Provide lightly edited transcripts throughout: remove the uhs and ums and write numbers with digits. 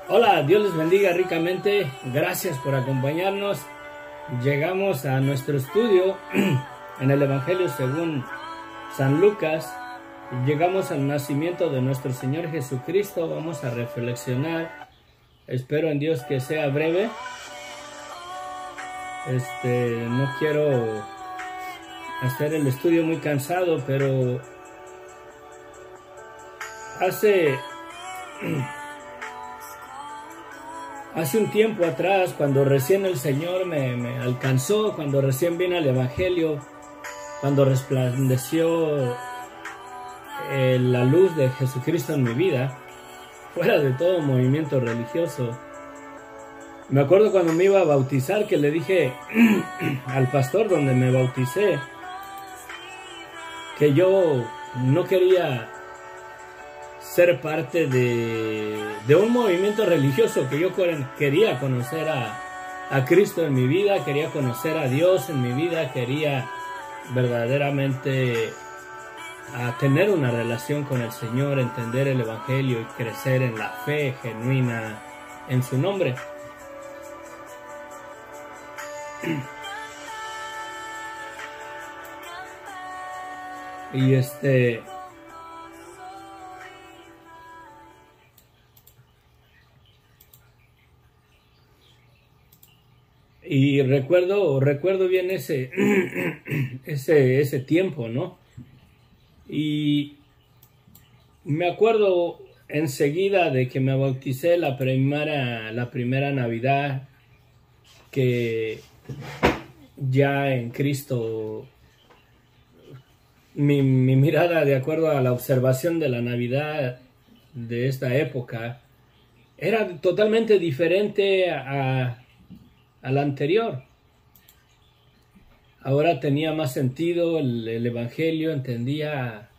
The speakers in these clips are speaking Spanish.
Hola, Dios les bendiga ricamente. Gracias por acompañarnos. Llegamos a nuestro estudio en el Evangelio según San Lucas. Llegamos al nacimiento de nuestro Señor Jesucristo. Vamos a reflexionar. Espero en Dios que sea breve. No quiero hacer el estudio muy cansado, pero hace un tiempo atrás, cuando recién el Señor me alcanzó, cuando recién vine al Evangelio, cuando resplandeció la luz de Jesucristo en mi vida, fuera de todo movimiento religioso, me acuerdo cuando me iba a bautizar que le dije al pastor donde me bauticé que yo no quería ser parte de un movimiento religioso, que yo quería conocer a Cristo en mi vida, quería conocer a Dios en mi vida, quería verdaderamente tener una relación con el Señor, entender el Evangelio y crecer en la fe genuina en su nombre. Y recuerdo bien ese tiempo, ¿no? Y me acuerdo enseguida de que me bauticé la primera Navidad, que ya en Cristo mi mirada, de acuerdo a la observación de la Navidad de esta época, era totalmente diferente a la anterior. Ahora tenía más sentido el Evangelio, entendía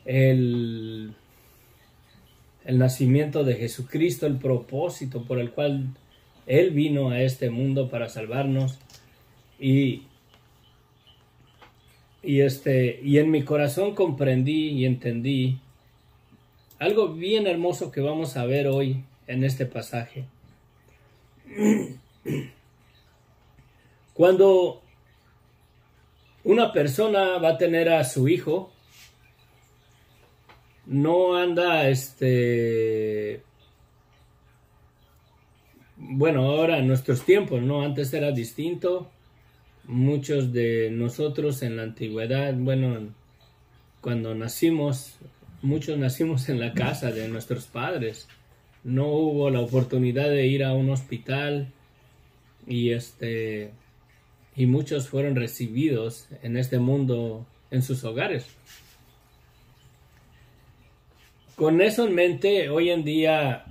el nacimiento de Jesucristo, el propósito por el cual Él vino a este mundo para salvarnos, y en mi corazón comprendí y entendí algo bien hermoso que vamos a ver hoy en este pasaje. Cuando una persona va a tener a su hijo, no anda bueno, ahora en nuestros tiempos, ¿no? Antes era distinto. Muchos de nosotros en la antigüedad, bueno, cuando nacimos, muchos nacimos en la casa de nuestros padres. No hubo la oportunidad de ir a un hospital, y muchos fueron recibidos en este mundo en sus hogares. Con eso en mente, hoy en día,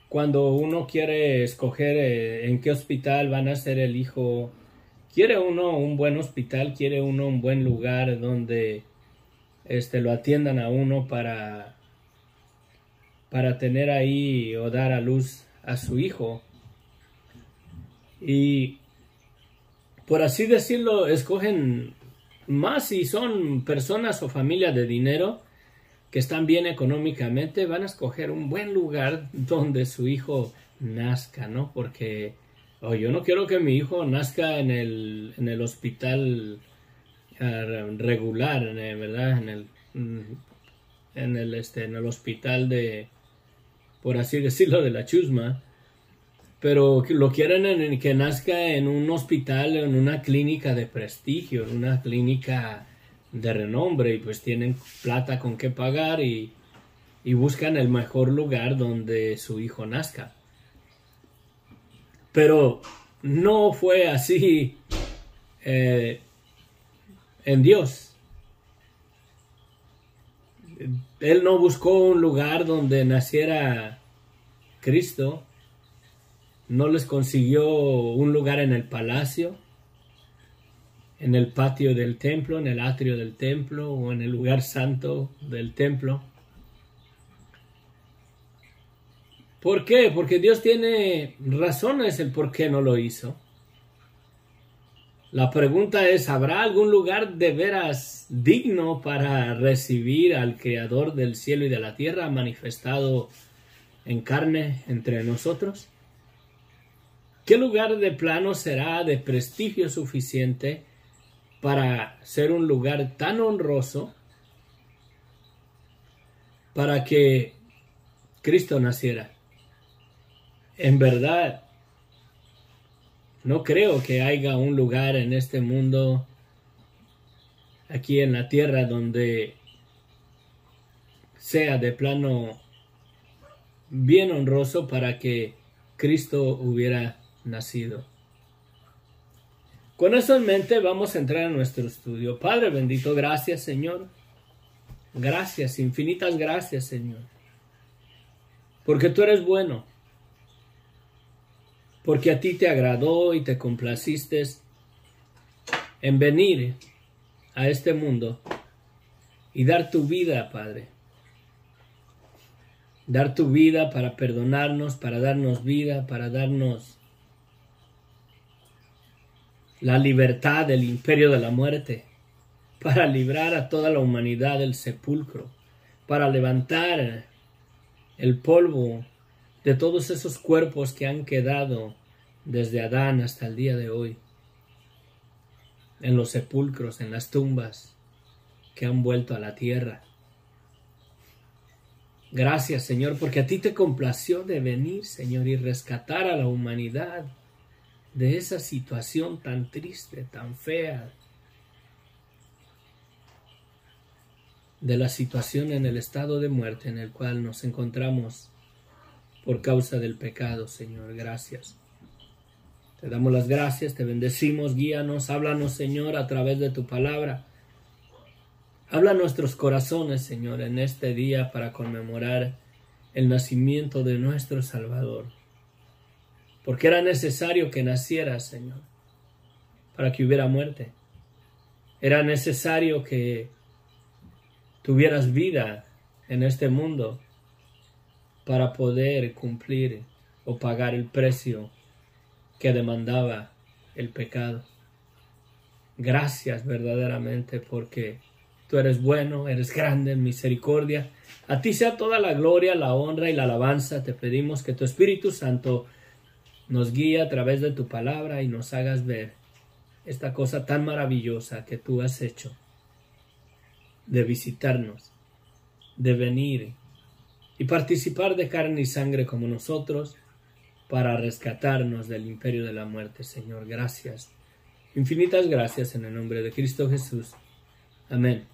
cuando uno quiere escoger en qué hospital van a ser el hijo, quiere uno un buen hospital, quiere uno un buen lugar donde lo atiendan a uno para tener ahí o dar a luz a su hijo. Y por así decirlo, escogen más si son personas o familias de dinero que están bien económicamente, van a escoger un buen lugar donde su hijo nazca, ¿no? Porque yo no quiero que mi hijo nazca en el hospital regular, ¿verdad? En el hospital de, por así decirlo, de la chusma, pero lo quieren que nazca en un hospital, en una clínica de prestigio, en una clínica de renombre, y pues tienen plata con qué pagar y buscan el mejor lugar donde su hijo nazca. Pero no fue así en Dios. Él no buscó un lugar donde naciera Cristo. No les consiguió un lugar en el palacio, en el patio del templo, en el atrio del templo o en el lugar santo del templo. ¿Por qué? Porque Dios tiene razones el por qué no lo hizo. La pregunta es, ¿habrá algún lugar de veras digno para recibir al Creador del cielo y de la tierra manifestado en carne entre nosotros? ¿Qué lugar de plano será de prestigio suficiente para ser un lugar tan honroso para que Cristo naciera? En verdad, no creo que haya un lugar en este mundo, aquí en la tierra, donde sea de plano bien honroso para que Cristo hubiera nacido. Con eso en mente vamos a entrar en nuestro estudio. Padre bendito, gracias Señor. Gracias, infinitas gracias Señor. Porque tú eres bueno. Porque a ti te agradó y te complaciste en venir a este mundo y dar tu vida, Padre. Dar tu vida para perdonarnos, para darnos vida, para darnos la libertad del imperio de la muerte, para librar a toda la humanidad del sepulcro, para levantar el polvo de todos esos cuerpos que han quedado desde Adán hasta el día de hoy, en los sepulcros, en las tumbas que han vuelto a la tierra. Gracias, Señor, porque a ti te complació de venir, Señor, y rescatar a la humanidad de esa situación tan triste, tan fea, de la situación en el estado de muerte en el cual nos encontramos por causa del pecado, Señor. Gracias. Te damos las gracias, te bendecimos, guíanos, háblanos, Señor, a través de tu palabra. Habla a nuestros corazones, Señor, en este día para conmemorar el nacimiento de nuestro Salvador. Porque era necesario que naciera, Señor, para que hubiera muerte. Era necesario que tuvieras vida en este mundo para poder cumplir o pagar el precio que demandaba el pecado. Gracias verdaderamente porque tú eres bueno, eres grande en misericordia. A ti sea toda la gloria, la honra y la alabanza. Te pedimos que tu Espíritu Santo nos guíe a través de tu palabra y nos hagas ver esta cosa tan maravillosa que tú has hecho, de visitarnos, de venir y participar de carne y sangre como nosotros para rescatarnos del imperio de la muerte, Señor. Gracias. Infinitas gracias en el nombre de Cristo Jesús. Amén.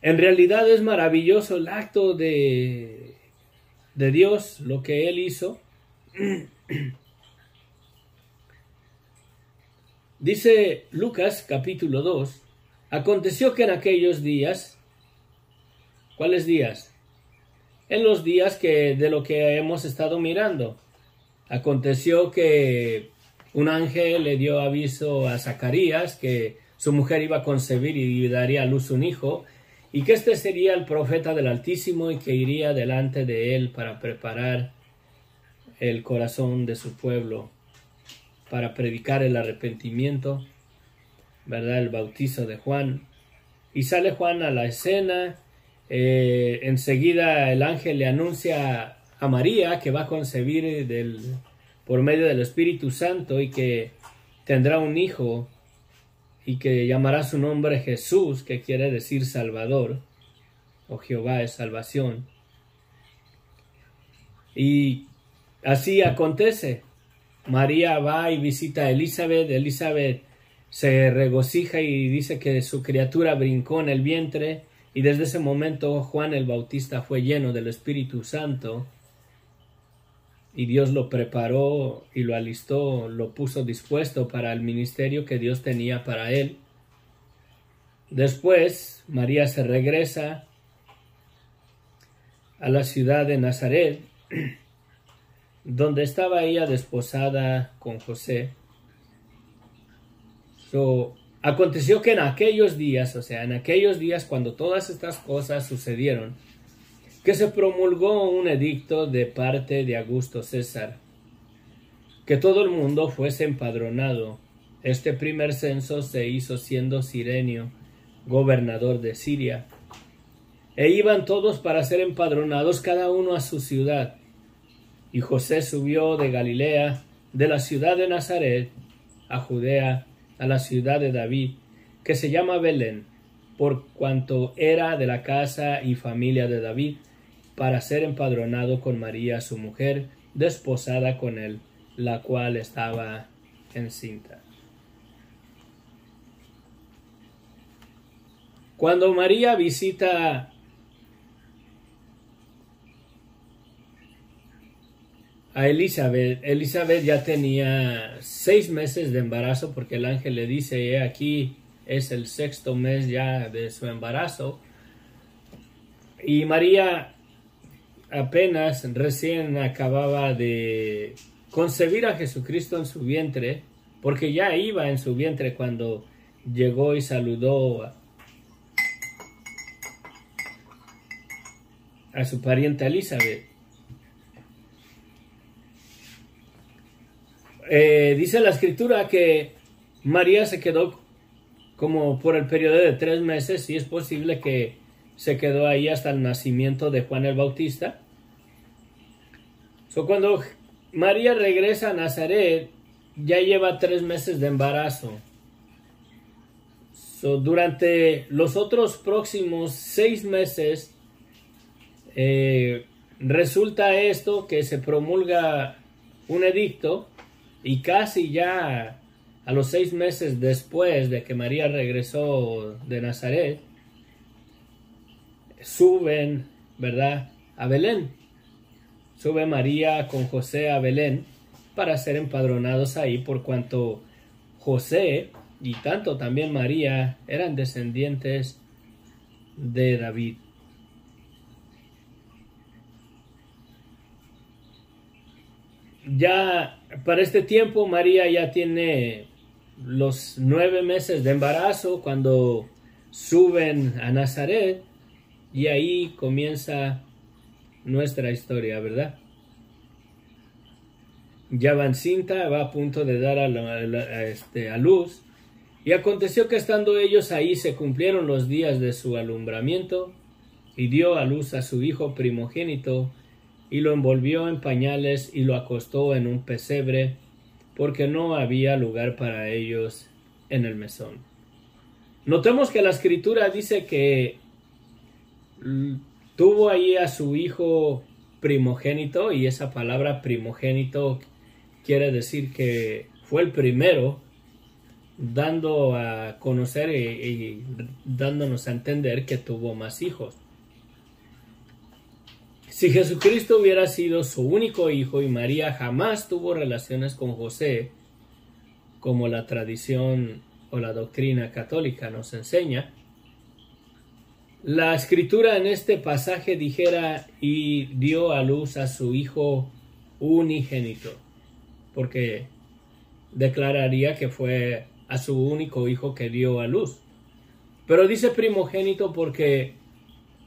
En realidad es maravilloso el acto de Dios, lo que Él hizo. Dice Lucas capítulo 2, aconteció que en aquellos días, ¿cuáles días? En los días que de lo que hemos estado mirando. Aconteció que un ángel le dio aviso a Zacarías que su mujer iba a concebir y daría a luz un hijo, y que este sería el profeta del Altísimo y que iría delante de él para preparar el corazón de su pueblo, para predicar el arrepentimiento, ¿verdad? El bautizo de Juan. Y sale Juan a la escena. Enseguida el ángel le anuncia a María que va a concebir por medio del Espíritu Santo y que tendrá un hijo y que llamará su nombre Jesús, que quiere decir Salvador, o Jehová es salvación. Y así acontece. María va y visita a Elizabeth. Elizabeth se regocija y dice que su criatura brincó en el vientre. Y desde ese momento Juan el Bautista fue lleno del Espíritu Santo. Y Dios lo preparó y lo alistó, lo puso dispuesto para el ministerio que Dios tenía para él. Después María se regresa a la ciudad de Nazaret, donde estaba ella desposada con José. Aconteció que en aquellos días, cuando todas estas cosas sucedieron, que se promulgó un edicto de parte de Augusto César, que todo el mundo fuese empadronado Este primer censo se hizo siendo Cirenio gobernador de Siria. E iban todos para ser empadronados, cada uno a su ciudad. Y José subió de Galilea, de la ciudad de Nazaret, a Judea, a la ciudad de David, que se llama Belén, por cuanto era de la casa y familia de David, para ser empadronado con María su mujer, desposada con él, la cual estaba encinta. Cuando María visita a Elizabeth, Elizabeth ya tenía 6 meses de embarazo, porque el ángel le dice, aquí es el 6º mes ya de su embarazo. Y María apenas recién acababa de concebir a Jesucristo en su vientre, porque ya iba en su vientre cuando llegó y saludó a su pariente Elizabeth. Dice la escritura que María se quedó como por el periodo de 3 meses, y es posible que se quedó ahí hasta el nacimiento de Juan el Bautista. Cuando María regresa a Nazaret, ya lleva 3 meses de embarazo. Durante los otros próximos 6 meses, resulta esto que se promulga un edicto, y casi ya a los 6 meses después de que María regresó de Nazaret, suben, ¿verdad?, a Belén. Sube María con José a Belén para ser empadronados ahí, por cuanto José y tanto también María eran descendientes de David. Ya para este tiempo María ya tiene los 9 meses de embarazo cuando suben a Nazaret, y ahí comienza nuestra historia, ¿verdad? Ya va encinta, va a punto de dar a luz. Y aconteció que estando ellos ahí se cumplieron los días de su alumbramiento, y dio a luz a su hijo primogénito, y lo envolvió en pañales y lo acostó en un pesebre, porque no había lugar para ellos en el mesón. Notemos que la escritura dice que tuvo ahí a su hijo primogénito, y esa palabra primogénito quiere decir que fue el primero, dando a conocer y dándonos a entender que tuvo más hijos. Si Jesucristo hubiera sido su único hijo y María jamás tuvo relaciones con José, como la tradición o la doctrina católica nos enseña, la escritura en este pasaje dijera, y dio a luz a su hijo unigénito, porque declararía que fue a su único hijo que dio a luz. Pero dice primogénito porque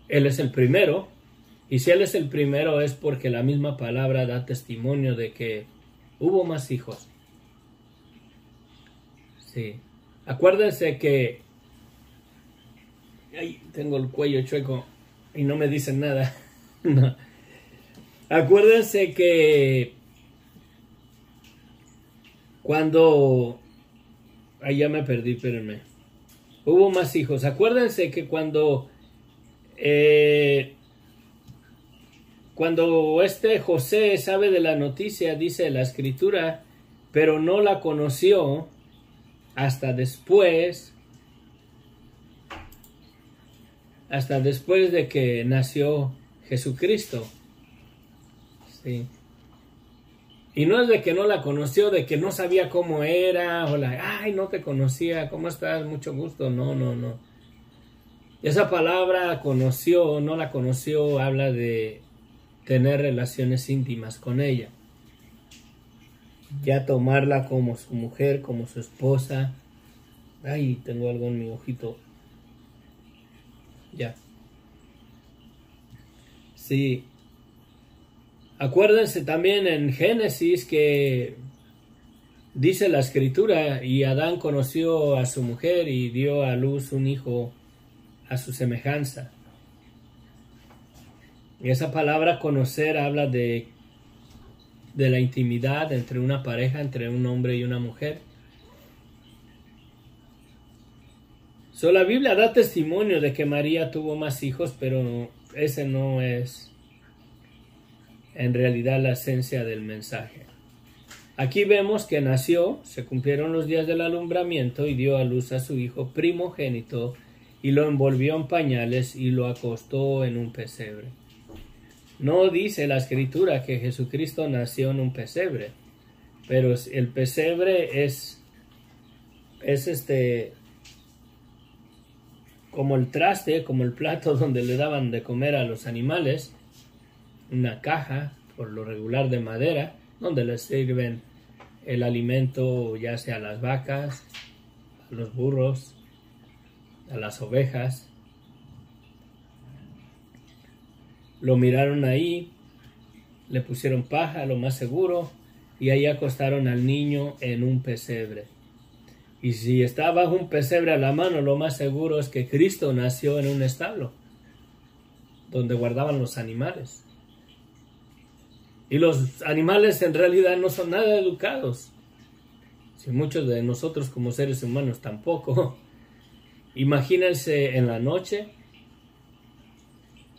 él es el primero, y si él es el primero es porque la misma palabra da testimonio de que hubo más hijos. Sí. Acuérdense que ay, tengo el cuello chueco y no me dicen nada. No. Acuérdense que cuando... Ay, ya me perdí, espérenme. Hubo más hijos. Acuérdense que cuando José sabe de la noticia, dice la escritura, pero no la conoció hasta después de que nació Jesucristo. Sí. Y no es de que no la conoció, de que no sabía cómo era, o ay, no te conocía, ¿cómo estás? Mucho gusto. No. Esa palabra conoció, no la conoció, habla de tener relaciones íntimas con ella. Ya tomarla como su mujer, como su esposa. Ay, tengo algo en mi ojito. Ya. Sí. Acuérdense también en Génesis que Dice la escritura, y Adán conoció a su mujer y dio a luz un hijo a su semejanza. Y esa palabra conocer habla de la intimidad entre una pareja, entre un hombre y una mujer. La Biblia da testimonio de que María tuvo más hijos, pero ese no es en realidad la esencia del mensaje. Aquí vemos que nació, se cumplieron los días del alumbramiento y dio a luz a su hijo primogénito y lo envolvió en pañales y lo acostó en un pesebre. No dice la escritura que Jesucristo nació en un pesebre, pero el pesebre es como el traste, como el plato donde le daban de comer a los animales, una caja, por lo regular de madera, donde les sirven el alimento, ya sea a las vacas, a los burros, a las ovejas. Lo miraron ahí, le pusieron paja, lo más seguro, y ahí acostaron al niño en un pesebre. Y si está bajo un pesebre a la mano, lo más seguro es que Cristo nació en un establo, donde guardaban los animales. Y los animales en realidad no son nada educados. Si muchos de nosotros como seres humanos tampoco. Imagínense en la noche,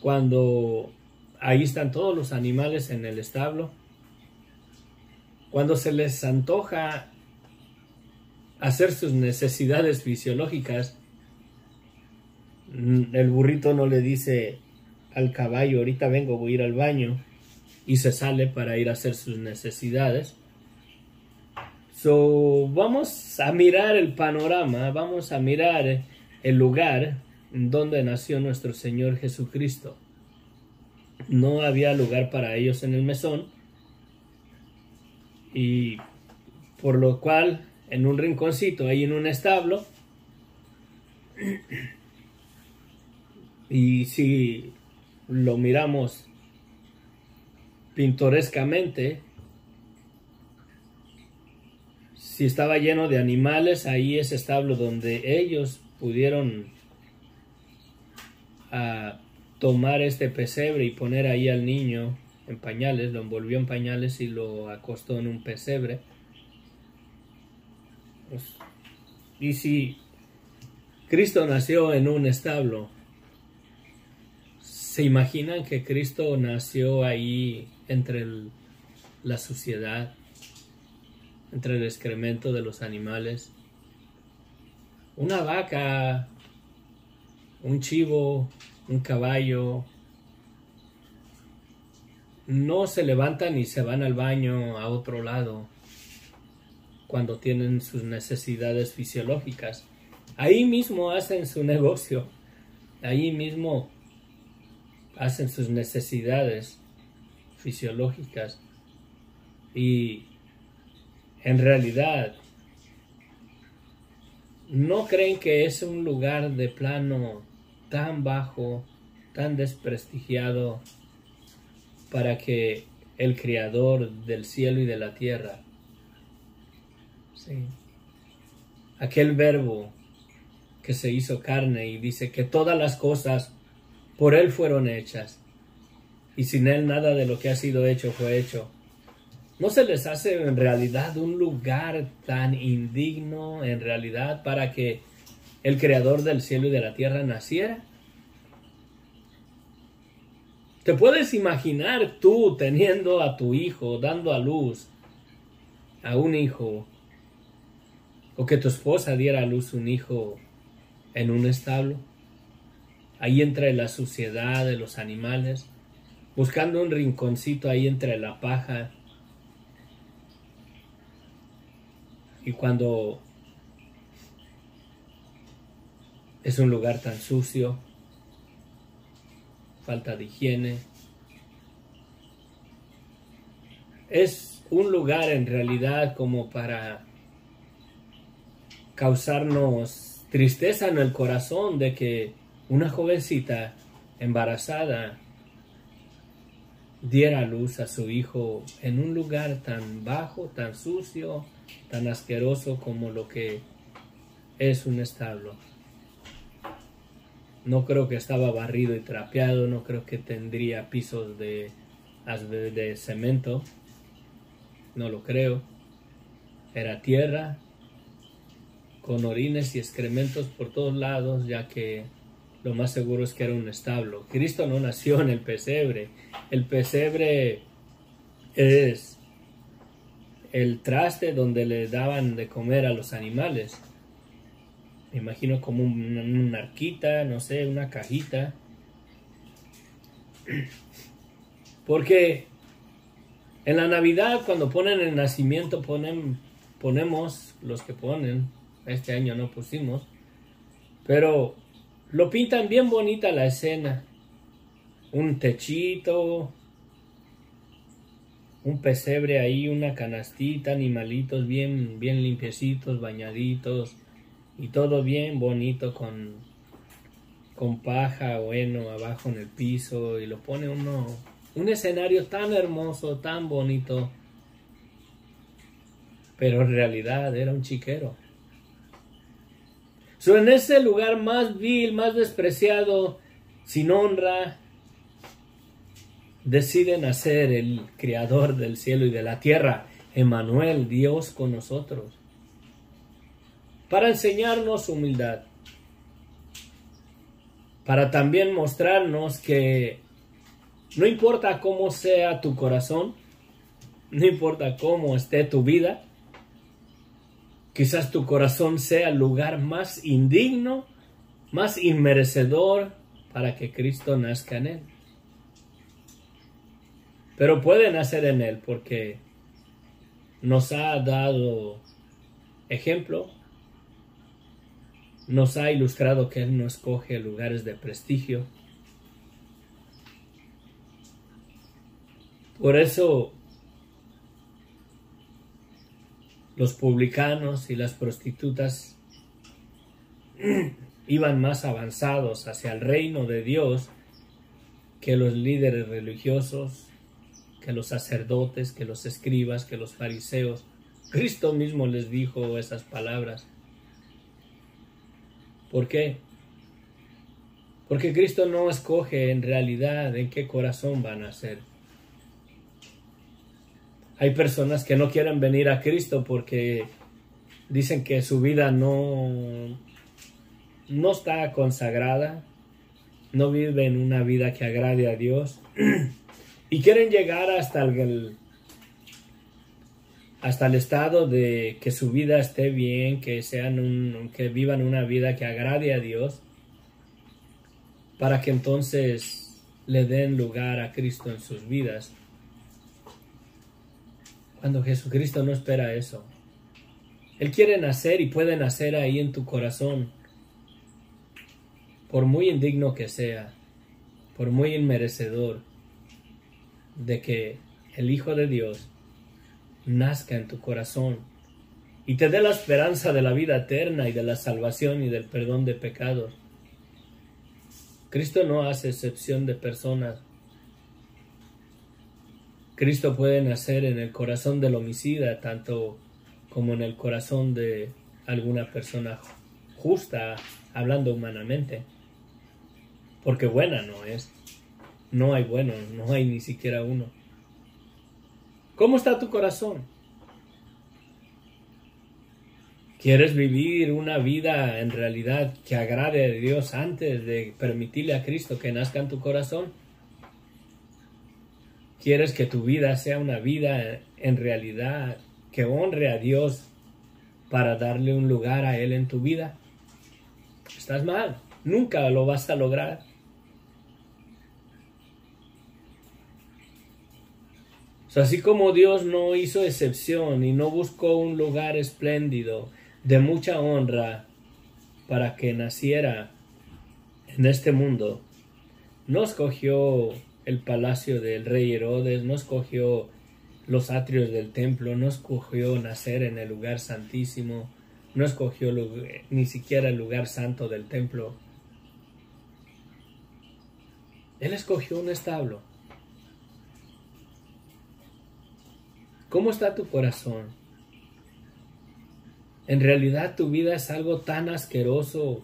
cuando ahí están todos los animales en el establo, cuando se les antoja hacer sus necesidades fisiológicas, el burrito no le dice al caballo, ahorita vengo, voy a ir al baño, y se sale para ir a hacer sus necesidades. Vamos a mirar el panorama, vamos a mirar el lugar donde nació nuestro Señor Jesucristo. No había lugar para ellos en el mesón, y por lo cual en un rinconcito, ahí en un establo, y si lo miramos pintorescamente, si estaba lleno de animales, ahí ese establo donde ellos pudieron tomar este pesebre y poner ahí al niño en pañales, lo envolvió en pañales y lo acostó en un pesebre. Y si Cristo nació en un establo, ¿se imaginan que Cristo nació ahí entre la suciedad, entre el excremento de los animales? Una vaca, un chivo, un caballo, no se levantan y se van al baño a otro lado cuando tienen sus necesidades fisiológicas. Ahí mismo hacen su negocio, ahí mismo hacen sus necesidades fisiológicas, y en realidad no creen que es un lugar de plano tan bajo, tan desprestigiado, para que el Creador del cielo y de la tierra, sí, aquel verbo que se hizo carne y dice que todas las cosas por Él fueron hechas, y sin Él nada de lo que ha sido hecho fue hecho, ¿no se les hace en realidad un lugar tan indigno en realidad para que el Creador del cielo y de la tierra naciera? ¿Te puedes imaginar tú teniendo a tu hijo, dando a luz a un hijo, o que tu esposa diera a luz un hijo en un establo, ahí entre la suciedad de los animales, buscando un rinconcito ahí entre la paja? Y cuando es un lugar tan sucio, falta de higiene, es un lugar en realidad como para causarnos tristeza en el corazón de que una jovencita embarazada diera a luz a su hijo en un lugar tan bajo, tan sucio, tan asqueroso como lo que es un establo. No creo que estaba barrido y trapeado, no creo que tendría pisos de cemento, no lo creo. Era tierra, con orines y excrementos por todos lados, ya que lo más seguro es que era un establo. Cristo no nació en el pesebre. El pesebre es el traste donde le daban de comer a los animales. Me imagino como una arquita, no sé, una cajita. Porque en la Navidad, cuando ponen el nacimiento, ponemos los que ponen. Este año no pusimos. Pero lo pintan bien bonita la escena. Un techito, un pesebre ahí, una canastita, animalitos bien limpiecitos, bañaditos. Y todo bien bonito con paja o heno abajo en el piso. Y lo pone uno, un escenario tan hermoso, tan bonito. Pero en realidad era un chiquero. En ese lugar más vil, más despreciado, sin honra, decide nacer el Creador del cielo y de la tierra, Emmanuel, Dios con nosotros, para enseñarnos humildad, para también mostrarnos que no importa cómo sea tu corazón, no importa cómo esté tu vida, quizás tu corazón sea el lugar más indigno, más inmerecedor para que Cristo nazca en él. Pero puede nacer en él porque nos ha dado ejemplo, nos ha ilustrado que él no escoge lugares de prestigio. Por eso los publicanos y las prostitutas iban más avanzados hacia el reino de Dios que los líderes religiosos, que los sacerdotes, que los escribas, que los fariseos. Cristo mismo les dijo esas palabras. ¿Por qué? Porque Cristo no escoge en realidad en qué corazón van a nacer. Hay personas que no quieren venir a Cristo porque dicen que su vida no está consagrada, no viven una vida que agrade a Dios y quieren llegar hasta el estado de que su vida esté bien, que vivan una vida que agrade a Dios, para que entonces le den lugar a Cristo en sus vidas. Cuando Jesucristo no espera eso. Él quiere nacer y puede nacer ahí en tu corazón. Por muy indigno que sea, por muy inmerecedor, de que el Hijo de Dios nazca en tu corazón y te dé la esperanza de la vida eterna y de la salvación y del perdón de pecados. Cristo no hace excepción de personas. Cristo puede nacer en el corazón del homicida, tanto como en el corazón de alguna persona justa, hablando humanamente. Porque buena no es. No hay bueno, no hay ni siquiera uno. ¿Cómo está tu corazón? ¿Quieres vivir una vida en realidad que agrade a Dios antes de permitirle a Cristo que nazca en tu corazón? ¿Quieres que tu vida sea una vida en realidad que honre a Dios para darle un lugar a Él en tu vida? Estás mal, nunca lo vas a lograr. Así como Dios no hizo excepción y no buscó un lugar espléndido de mucha honra para que naciera en este mundo, no escogió el palacio del rey Herodes, no escogió los atrios del templo, no escogió nacer en el lugar santísimo, no escogió ni siquiera el lugar santo del templo. Él escogió un establo. ¿Cómo está tu corazón? En realidad tu vida es algo tan asqueroso,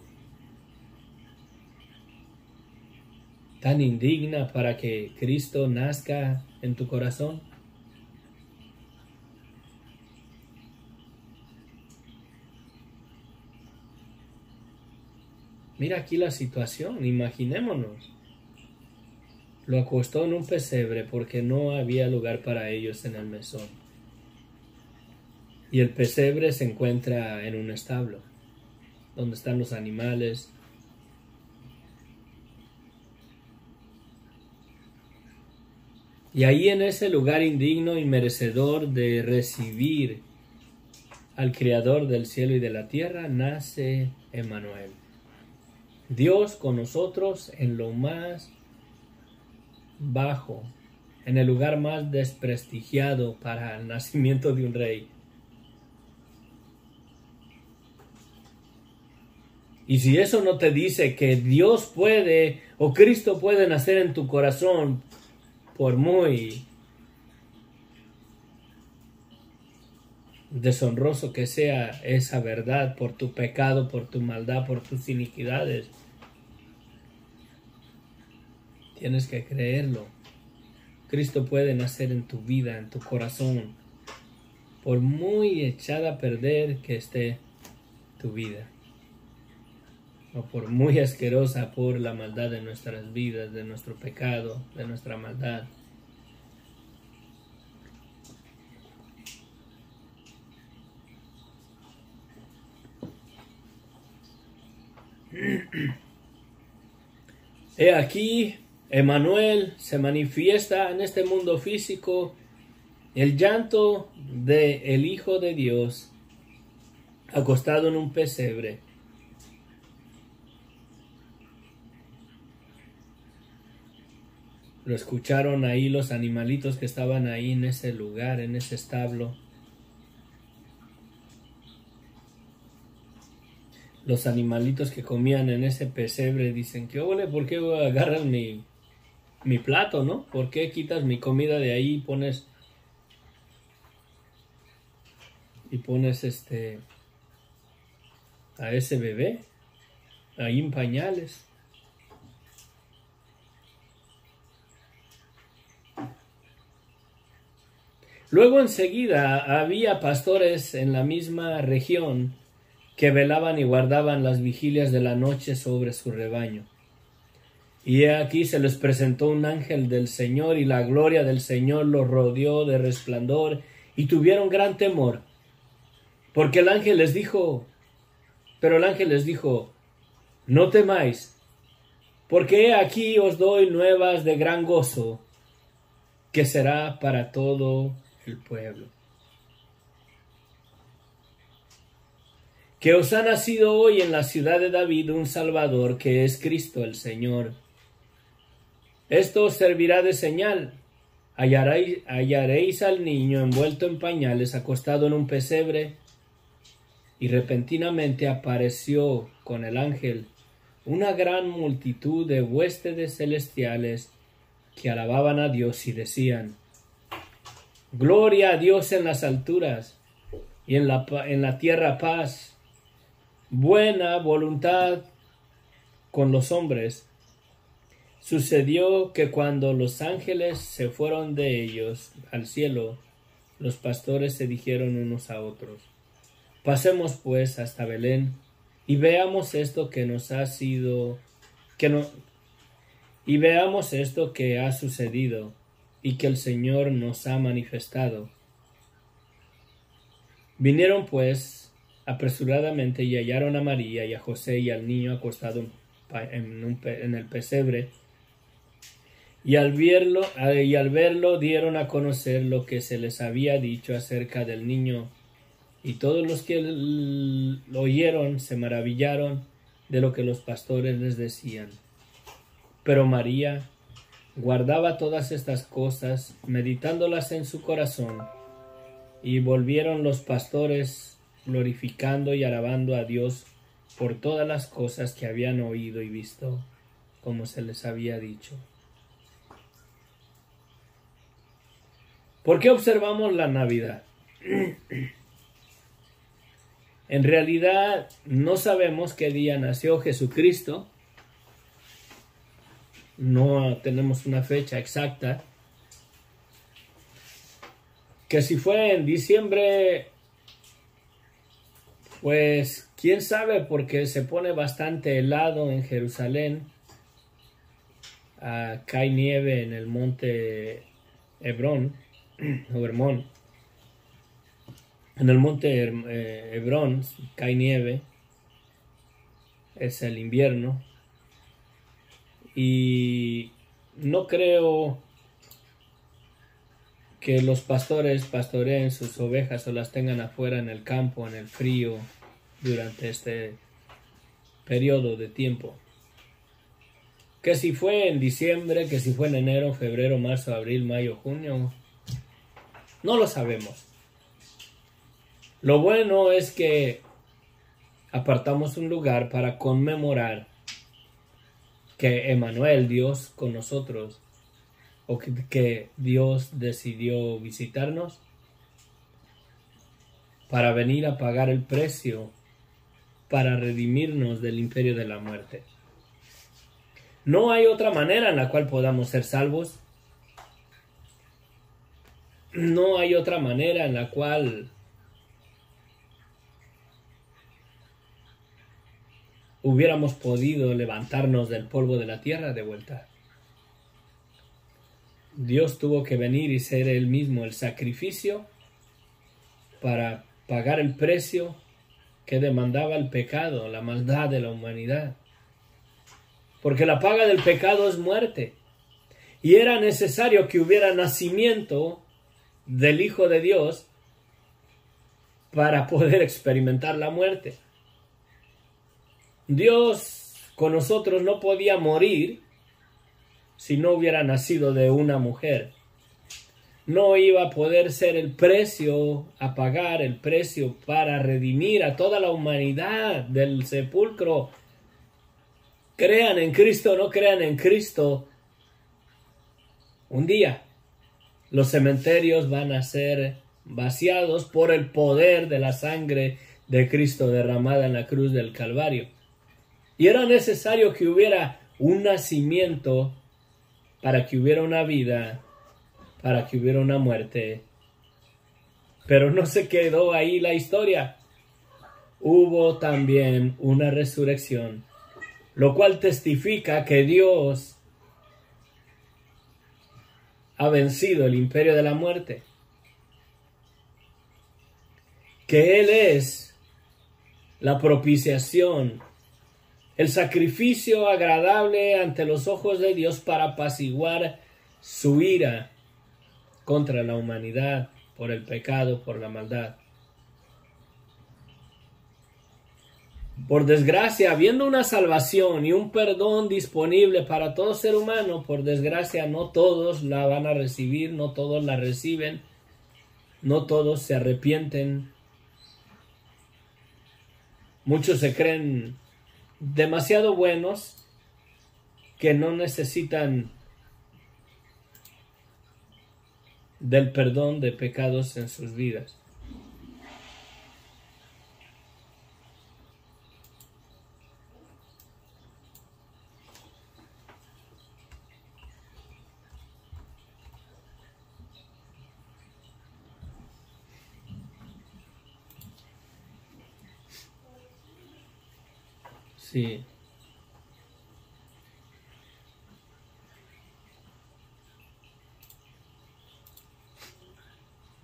tan indigna para que Cristo nazca en tu corazón. Mira aquí la situación, imaginémonos. Lo acostó en un pesebre porque no había lugar para ellos en el mesón. Y el pesebre se encuentra en un establo, donde están los animales. Y ahí en ese lugar indigno y merecedor de recibir al Creador del cielo y de la tierra, nace Emmanuel. Dios con nosotros en lo más bajo, en el lugar más desprestigiado para el nacimiento de un rey. Y si eso no te dice que Dios puede o Cristo puede nacer en tu corazón, por muy deshonroso que sea esa verdad, por tu pecado, por tu maldad, por tus iniquidades, tienes que creerlo. Cristo puede nacer en tu vida, en tu corazón, por muy echada a perder que esté tu vida, o por muy asquerosa por la maldad de nuestras vidas, de nuestro pecado, de nuestra maldad. He aquí, Emmanuel se manifiesta en este mundo físico, el llanto del Hijo de Dios, acostado en un pesebre. Lo escucharon ahí los animalitos que estaban ahí en ese lugar, en ese establo. Los animalitos que comían en ese pesebre dicen, ¿qué ole? ¿Por qué agarras mi plato, no? ¿Por qué quitas mi comida de ahí y pones a ese bebé ahí en pañales? Luego enseguida había pastores en la misma región que velaban y guardaban las vigilias de la noche sobre su rebaño. Y he aquí se les presentó un ángel del Señor, y la gloria del Señor los rodeó de resplandor, y tuvieron gran temor. Porque el ángel les dijo, no temáis, porque he aquí os doy nuevas de gran gozo, que será para todo el pueblo. Que os ha nacido hoy en la ciudad de David un Salvador, que es Cristo el Señor. Esto os servirá de señal. Hallaréis al niño envuelto en pañales, acostado en un pesebre. Y repentinamente apareció con el ángel una gran multitud de huéspedes celestiales que alababan a Dios y decían: Gloria a Dios en las alturas, y en la tierra paz, buena voluntad con los hombres. Sucedió que cuando los ángeles se fueron de ellos al cielo, los pastores se dijeron unos a otros: Pasemos pues hasta Belén y veamos esto que ha sucedido y que el Señor nos ha manifestado. Vinieron pues apresuradamente y hallaron a María y a José y al niño acostado en el pesebre, y al verlo dieron a conocer lo que se les había dicho acerca del niño, y todos los que lo oyeron se maravillaron de lo que los pastores les decían. Pero María guardaba todas estas cosas, meditándolas en su corazón. Y volvieron los pastores glorificando y alabando a Dios por todas las cosas que habían oído y visto, como se les había dicho. ¿Por qué observamos la Navidad? En realidad no sabemos qué día nació Jesucristo. No tenemos una fecha exacta. Que si fue en diciembre, pues quién sabe, porque se pone bastante helado en Jerusalén. Cae nieve en el monte Hebrón, o Hermón. En el monte Hebrón cae nieve. Es el invierno. Y no creo que los pastores pastoreen sus ovejas o las tengan afuera en el campo, en el frío, durante este periodo de tiempo. Que si fue en diciembre, que si fue en enero, febrero, marzo, abril, mayo, junio, no lo sabemos. Lo bueno es que apartamos un lugar para conmemorar que Emmanuel, Dios con nosotros, o que Dios decidió visitarnos para venir a pagar el precio, para redimirnos del imperio de la muerte. No hay otra manera en la cual podamos ser salvos. No hay otra manera en la cual hubiéramos podido levantarnos del polvo de la tierra de vuelta. Dios tuvo que venir y ser Él mismo el sacrificio para pagar el precio que demandaba el pecado, la maldad de la humanidad. Porque la paga del pecado es muerte. Y era necesario que hubiera nacimiento del Hijo de Dios para poder experimentar la muerte. Dios con nosotros no podía morir si no hubiera nacido de una mujer. No iba a poder ser el precio a pagar, el precio para redimir a toda la humanidad del sepulcro. Crean en Cristo o no crean en Cristo, un día los cementerios van a ser vaciados por el poder de la sangre de Cristo derramada en la cruz del Calvario. Y era necesario que hubiera un nacimiento para que hubiera una vida, para que hubiera una muerte. Pero no se quedó ahí la historia. Hubo también una resurrección, lo cual testifica que Dios ha vencido el imperio de la muerte, que Él es la propiciación, el sacrificio agradable ante los ojos de Dios para apaciguar su ira contra la humanidad por el pecado, por la maldad. Por desgracia, habiendo una salvación y un perdón disponible para todo ser humano, por desgracia no todos la van a recibir, no todos la reciben, no todos se arrepienten. Muchos se creen demasiado buenos que no necesitan del perdón de pecados en sus vidas. Sí.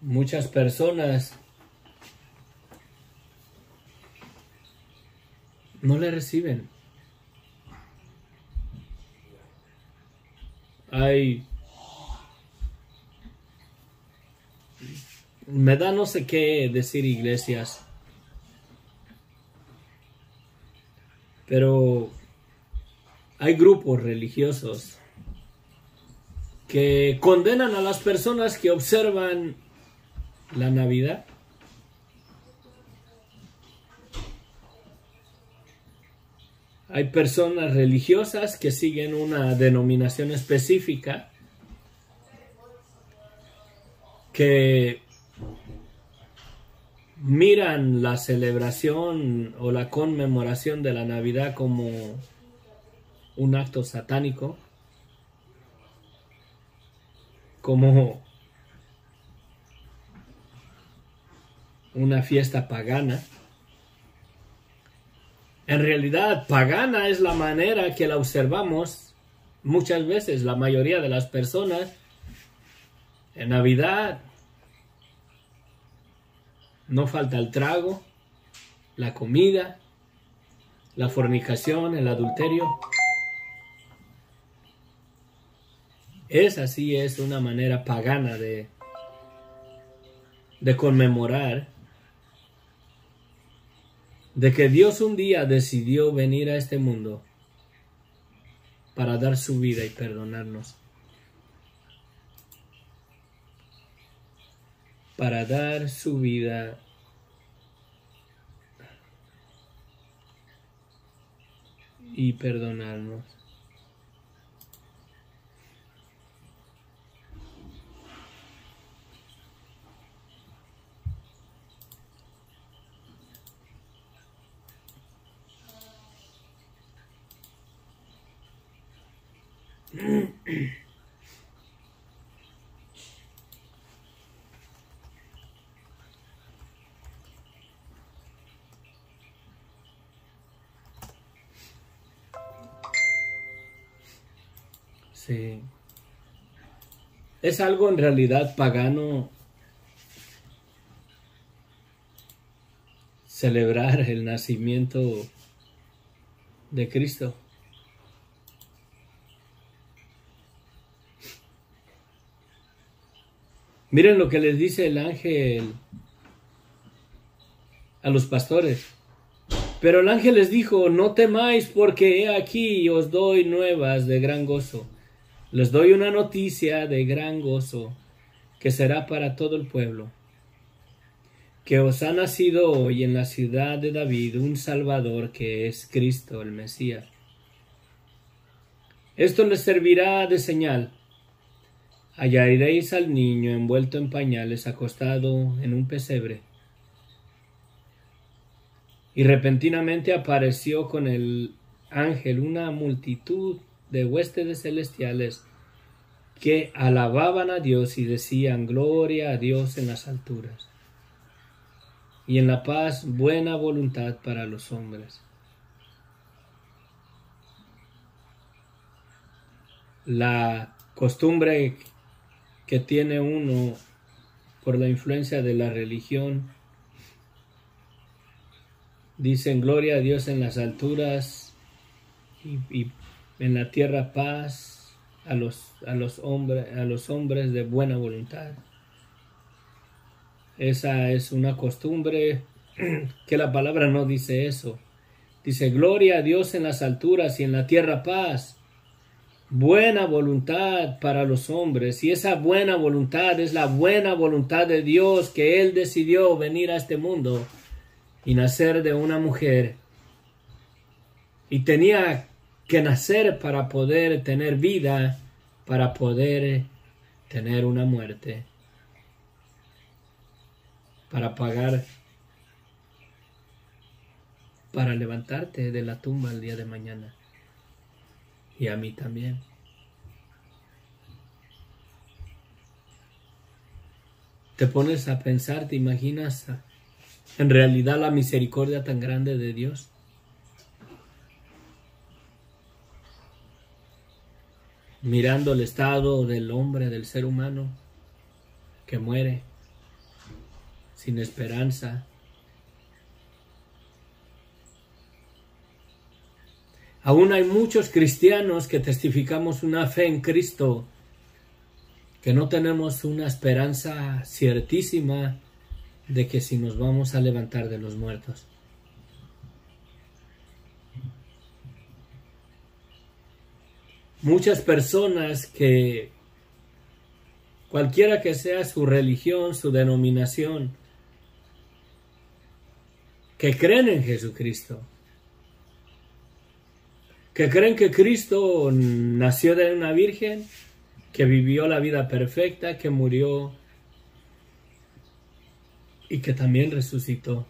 Muchas personas no le reciben. Me da no sé qué decir iglesias, pero hay grupos religiosos que condenan a las personas que observan la Navidad. Hay personas religiosas que siguen una denominación específica que miran la celebración o la conmemoración de la Navidad como un acto satánico, como una fiesta pagana. En realidad, pagana es la manera que la observamos muchas veces, la mayoría de las personas. En Navidad no falta el trago, la comida, la fornicación, el adulterio. Esa sí es una manera pagana de conmemorar de que Dios un día decidió venir a este mundo para dar su vida y perdonarnos. Para dar su vida y perdonarnos. Sí. Es algo en realidad pagano celebrar el nacimiento de Cristo. Miren lo que les dice el ángel a los pastores. Pero el ángel les dijo: no temáis, porque he aquí os doy nuevas de gran gozo. Les doy una noticia de gran gozo, que será para todo el pueblo. Que os ha nacido hoy en la ciudad de David un Salvador, que es Cristo el Mesías. Esto les servirá de señal. Hallaréis al niño envuelto en pañales, acostado en un pesebre. Y repentinamente apareció con el ángel una multitud de huéspedes celestiales que alababan a Dios y decían: gloria a Dios en las alturas, y en la paz buena voluntad para los hombres. La costumbre que tiene uno por la influencia de la religión, dicen: gloria a Dios en las alturas y en la tierra paz a los hombres de buena voluntad. Esa es una costumbre que la palabra no dice eso. Dice: gloria a Dios en las alturas y en la tierra paz, buena voluntad para los hombres. Y esa buena voluntad es la buena voluntad de Dios, que Él decidió venir a este mundo y nacer de una mujer. Y tenía que nacer para poder tener vida, para poder tener una muerte, para pagar, para levantarte de la tumba el día de mañana. Y a mí también. Te pones a pensar, te imaginas en realidad la misericordia tan grande de Dios. Mirando el estado del hombre, del ser humano, que muere sin esperanza. Aún hay muchos cristianos que testificamos una fe en Cristo, que no tenemos una esperanza ciertísima de que si nos vamos a levantar de los muertos. Muchas personas que, cualquiera que sea su religión, su denominación, que creen en Jesucristo, que creen que Cristo nació de una virgen, que vivió la vida perfecta, que murió y que también resucitó.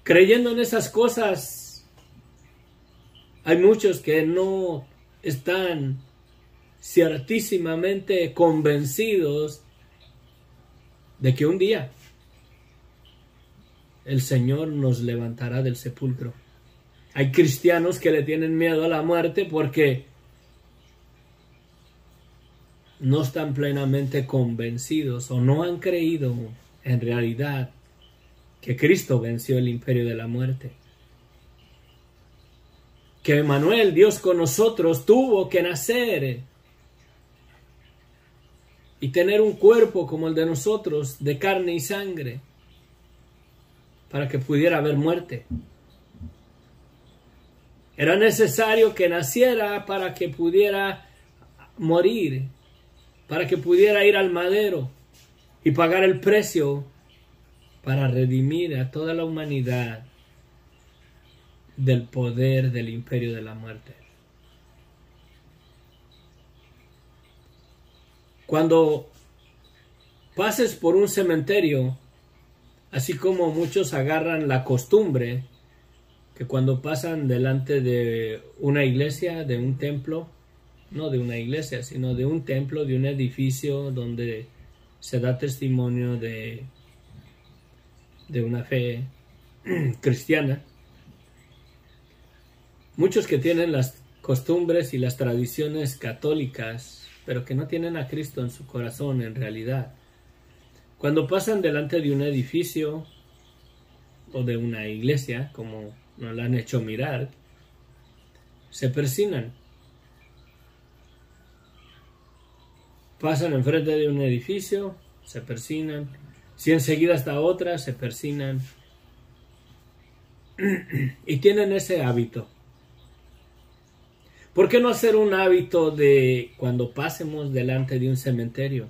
Creyendo en esas cosas, hay muchos que no están ciertísimamente convencidos de que un día el Señor nos levantará del sepulcro. Hay cristianos que le tienen miedo a la muerte porque no están plenamente convencidos o no han creído en realidad que Cristo venció el imperio de la muerte. Que Emmanuel, Dios con nosotros, tuvo que nacer y tener un cuerpo como el de nosotros, de carne y sangre, para que pudiera haber muerte. Era necesario que naciera para que pudiera morir, para que pudiera ir al madero y pagar el precio para redimir a toda la humanidad del poder del imperio de la muerte. Cuando pases por un cementerio, así como muchos agarran la costumbre, que cuando pasan delante de una iglesia, de un templo, no de una iglesia, sino de un templo, de un edificio donde se da testimonio de una fe cristiana, muchos que tienen las costumbres y las tradiciones católicas, pero que no tienen a Cristo en su corazón en realidad, cuando pasan delante de un edificio o de una iglesia, como nos la han hecho mirar, se persignan. Pasan enfrente de un edificio, se persignan. Si enseguida está otra, se persignan. Y tienen ese hábito. ¿Por qué no hacer un hábito de cuando pasemos delante de un cementerio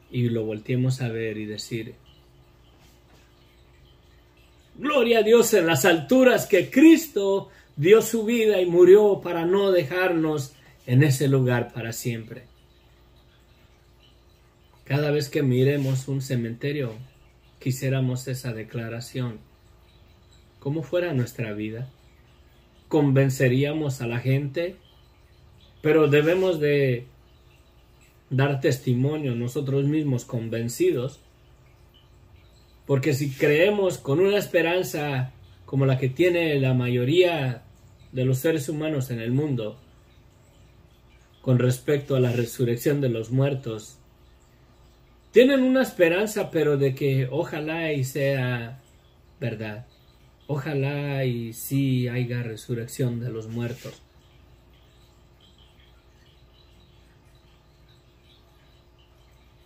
y lo volteemos a ver y decir: gloria a Dios en las alturas, que Cristo dio su vida y murió para no dejarnos en ese lugar para siempre? Cada vez que miremos un cementerio, quisiéramos esa declaración. ¿Cómo fuera nuestra vida? Convenceríamos a la gente, pero debemos de dar testimonio nosotros mismos convencidos, porque si creemos con una esperanza como la que tiene la mayoría de los seres humanos en el mundo con respecto a la resurrección de los muertos, tienen una esperanza, pero de que ojalá y sea verdad. Ojalá y sí haya resurrección de los muertos.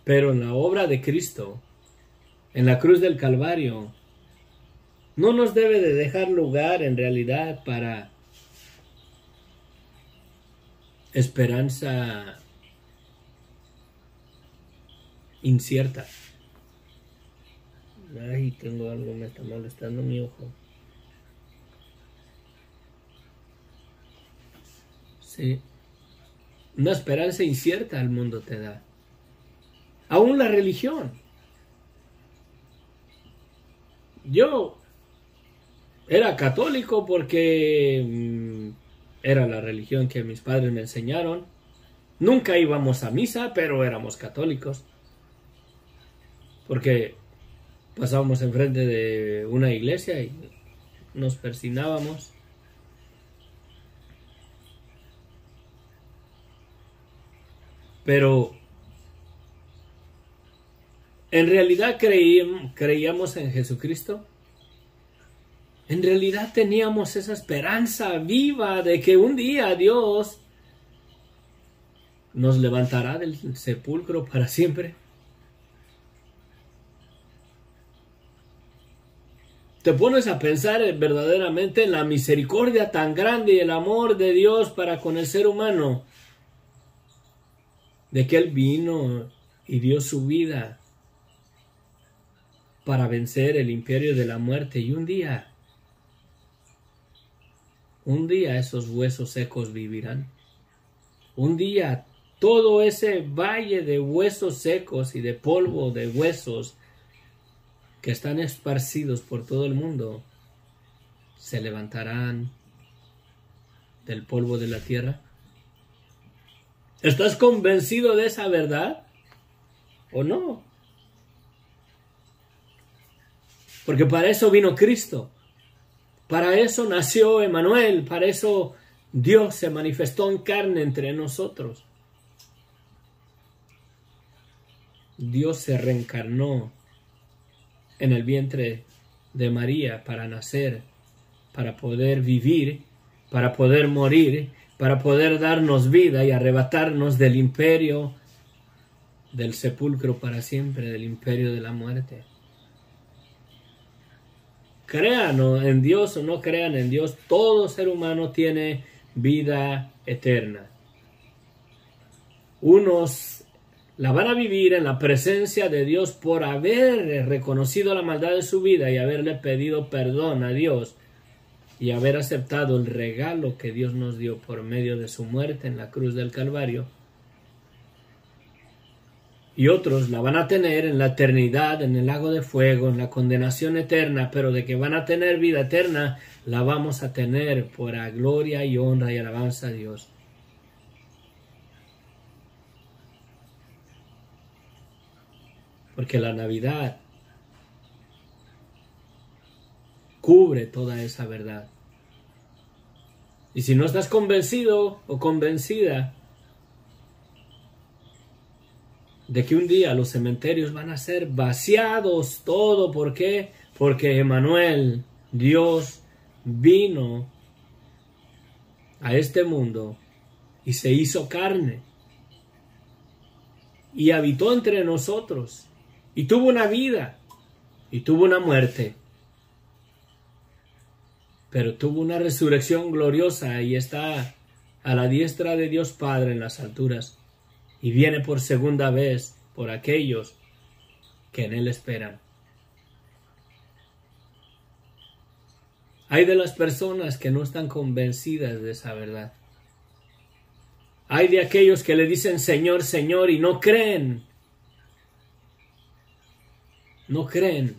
Pero en la obra de Cristo, en la cruz del Calvario, no nos debe de dejar lugar en realidad para esperanza incierta. Ay, tengo algo, me está molestando mi ojo. Sí. Una esperanza incierta el mundo te da. Aún la religión. Yo era católico porque era la religión que mis padres me enseñaron. Nunca íbamos a misa, pero éramos católicos. Porque pasábamos enfrente de una iglesia y nos persignábamos. Pero ¿en realidad creíamos en Jesucristo? En realidad teníamos esa esperanza viva de que un día Dios nos levantará del sepulcro para siempre. Te pones a pensar verdaderamente en la misericordia tan grande y el amor de Dios para con el ser humano, de que Él vino y dio su vida para vencer el imperio de la muerte, y un día esos huesos secos vivirán. un día todo ese valle de huesos secos y de polvo de huesos que están esparcidos por todo el mundo se levantarán del polvo de la tierra? ¿Estás convencido de esa verdad o no? Porque para eso vino Cristo, para eso nació Emmanuel, para eso Dios se manifestó en carne entre nosotros. Dios se reencarnó en el vientre de María para nacer, para poder vivir, para poder morir, para poder darnos vida y arrebatarnos del imperio del sepulcro para siempre, del imperio de la muerte. Crean en Dios o no crean en Dios, todo ser humano tiene vida eterna. Unos la van a vivir en la presencia de Dios por haber reconocido la maldad de su vida y haberle pedido perdón a Dios y haber aceptado el regalo que Dios nos dio por medio de su muerte en la cruz del Calvario. Y otros la van a tener en la eternidad, en el lago de fuego, en la condenación eterna, pero de que van a tener vida eterna, la vamos a tener por la gloria y honra y alabanza a Dios. Porque la Navidad cubre toda esa verdad. Y si no estás convencido o convencida de que un día los cementerios van a ser vaciados todo, ¿por qué? Porque Emmanuel, Dios, vino a este mundo y se hizo carne y habitó entre nosotros y tuvo una vida y tuvo una muerte, pero tuvo una resurrección gloriosa y está a la diestra de Dios Padre en las alturas. Y viene por segunda vez por aquellos que en Él esperan. Hay de las personas que no están convencidas de esa verdad. Hay de aquellos que le dicen Señor, Señor y no creen. No creen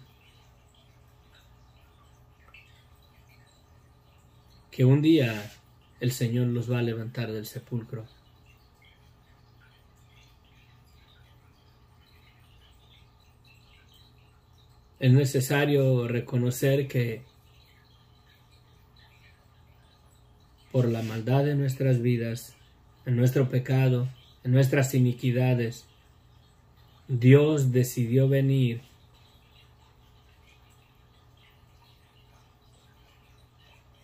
que un día el Señor los va a levantar del sepulcro. Es necesario reconocer que por la maldad de nuestras vidas, en nuestro pecado, en nuestras iniquidades, Dios decidió venir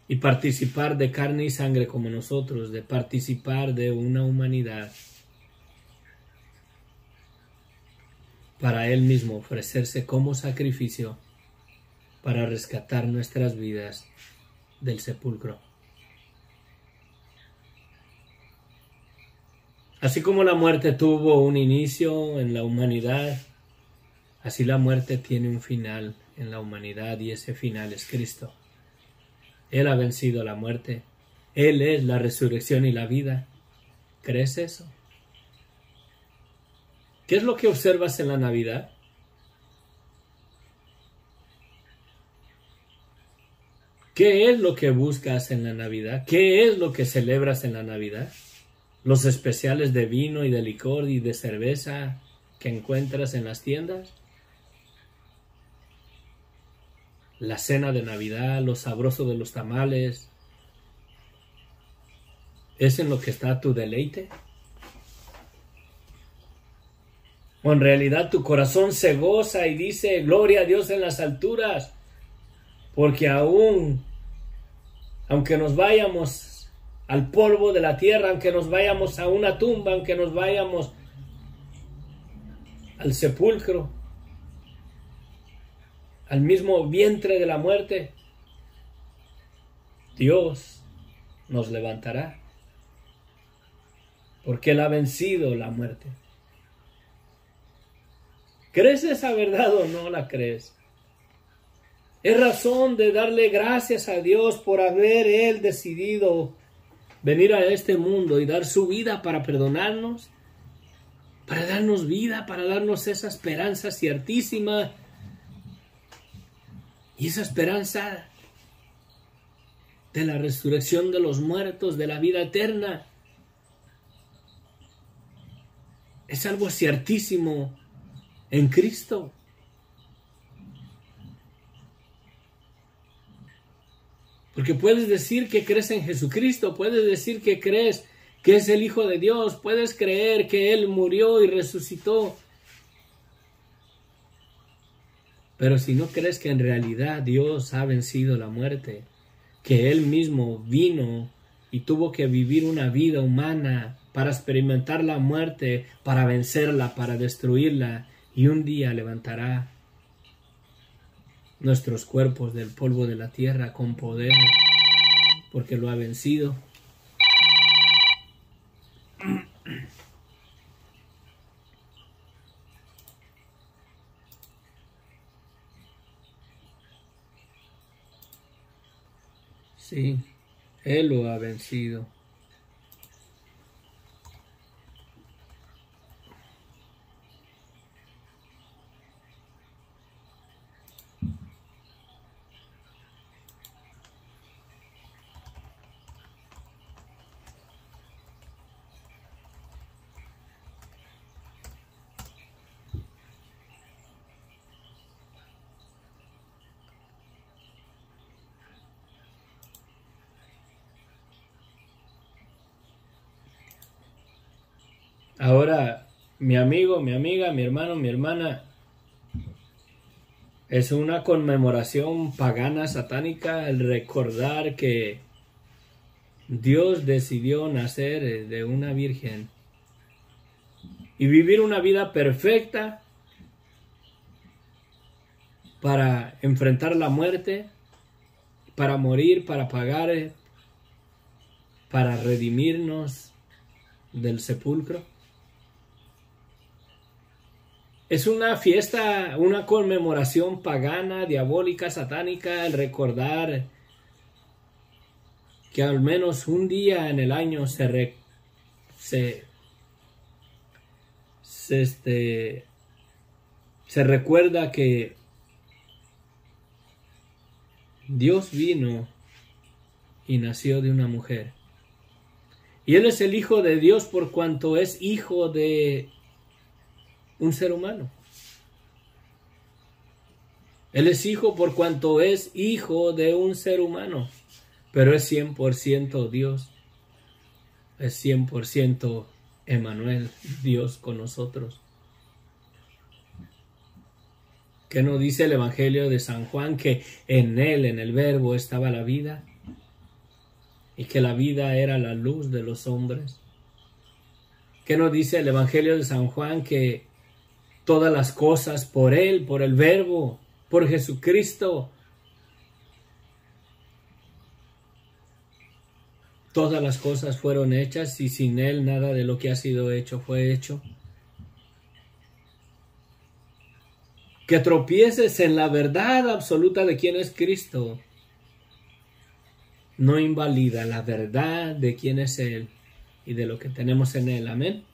y participar de carne y sangre como nosotros, de participar de una humanidad, para Él mismo ofrecerse como sacrificio para rescatar nuestras vidas del sepulcro. Así como la muerte tuvo un inicio en la humanidad, así la muerte tiene un final en la humanidad y ese final es Cristo. Él ha vencido la muerte. Él es la resurrección y la vida. ¿Crees eso? ¿Qué es lo que observas en la Navidad? ¿Qué es lo que buscas en la Navidad? ¿Qué es lo que celebras en la Navidad? ¿Los especiales de vino y de licor y de cerveza que encuentras en las tiendas? ¿La cena de Navidad, lo sabroso de los tamales? ¿Es en lo que está tu deleite? ¿O en realidad tu corazón se goza y dice, gloria a Dios en las alturas? Porque aunque nos vayamos al polvo de la tierra, aunque nos vayamos a una tumba, aunque nos vayamos al sepulcro, al mismo vientre de la muerte, Dios nos levantará, porque Él ha vencido la muerte. ¿Crees esa verdad o no la crees? Es razón de darle gracias a Dios por haber Él decidido venir a este mundo y dar su vida para perdonarnos, para darnos vida, para darnos esa esperanza ciertísima. Y esa esperanza de la resurrección de los muertos, de la vida eterna, es algo ciertísimo en Cristo. Porque puedes decir que crees en Jesucristo, puedes decir que crees que es el Hijo de Dios, puedes creer que Él murió y resucitó. Pero si no crees que en realidad Dios ha vencido la muerte, que Él mismo vino y tuvo que vivir una vida humana para experimentar la muerte, para vencerla, para destruirla, y un día levantará nuestros cuerpos del polvo de la tierra con poder, porque lo ha vencido. Sí, Él lo ha vencido. Ahora, mi amigo, mi amiga, mi hermano, mi hermana, es una conmemoración pagana, satánica, el recordar que Dios decidió nacer de una virgen y vivir una vida perfecta para enfrentar la muerte, para morir, para pagar, para redimirnos del sepulcro. Es una fiesta, una conmemoración pagana, diabólica, satánica, el recordar que al menos un día en el año se recuerda que Dios vino y nació de una mujer. Y Él es el Hijo de Dios por cuanto es hijo de un ser humano. Él es hijo por cuanto es hijo de un ser humano, pero es 100% Dios, es 100% Emmanuel, Dios con nosotros. ¿Qué nos dice el Evangelio de San Juan? Que en Él, en el Verbo, estaba la vida y que la vida era la luz de los hombres. ¿Qué nos dice el Evangelio de San Juan? Que todas las cosas por Él, por el Verbo, por Jesucristo, todas las cosas fueron hechas y sin Él nada de lo que ha sido hecho fue hecho. Que tropieces en la verdad absoluta de quién es Cristo no invalida la verdad de quién es Él y de lo que tenemos en Él. Amén.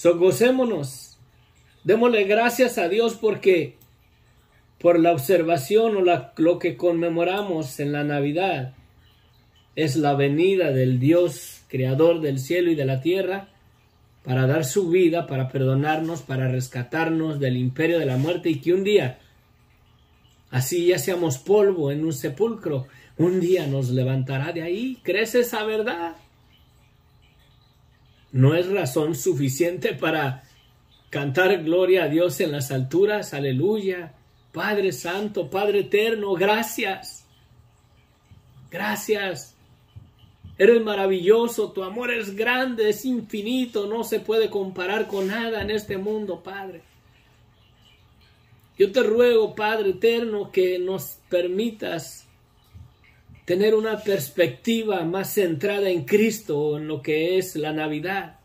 Gocémonos. Démosle gracias a Dios porque por la observación o lo que conmemoramos en la Navidad es la venida del Dios creador del cielo y de la tierra para dar su vida, para perdonarnos, para rescatarnos del imperio de la muerte y que un día, así ya seamos polvo en un sepulcro, un día nos levantará de ahí. ¿Crees esa verdad? No es razón suficiente para cantar gloria a Dios en las alturas, aleluya, Padre Santo, Padre Eterno, gracias, gracias, eres maravilloso, tu amor es grande, es infinito, no se puede comparar con nada en este mundo, Padre. Yo te ruego, Padre Eterno, que nos permitas tener una perspectiva más centrada en Cristo, en lo que es la Navidad.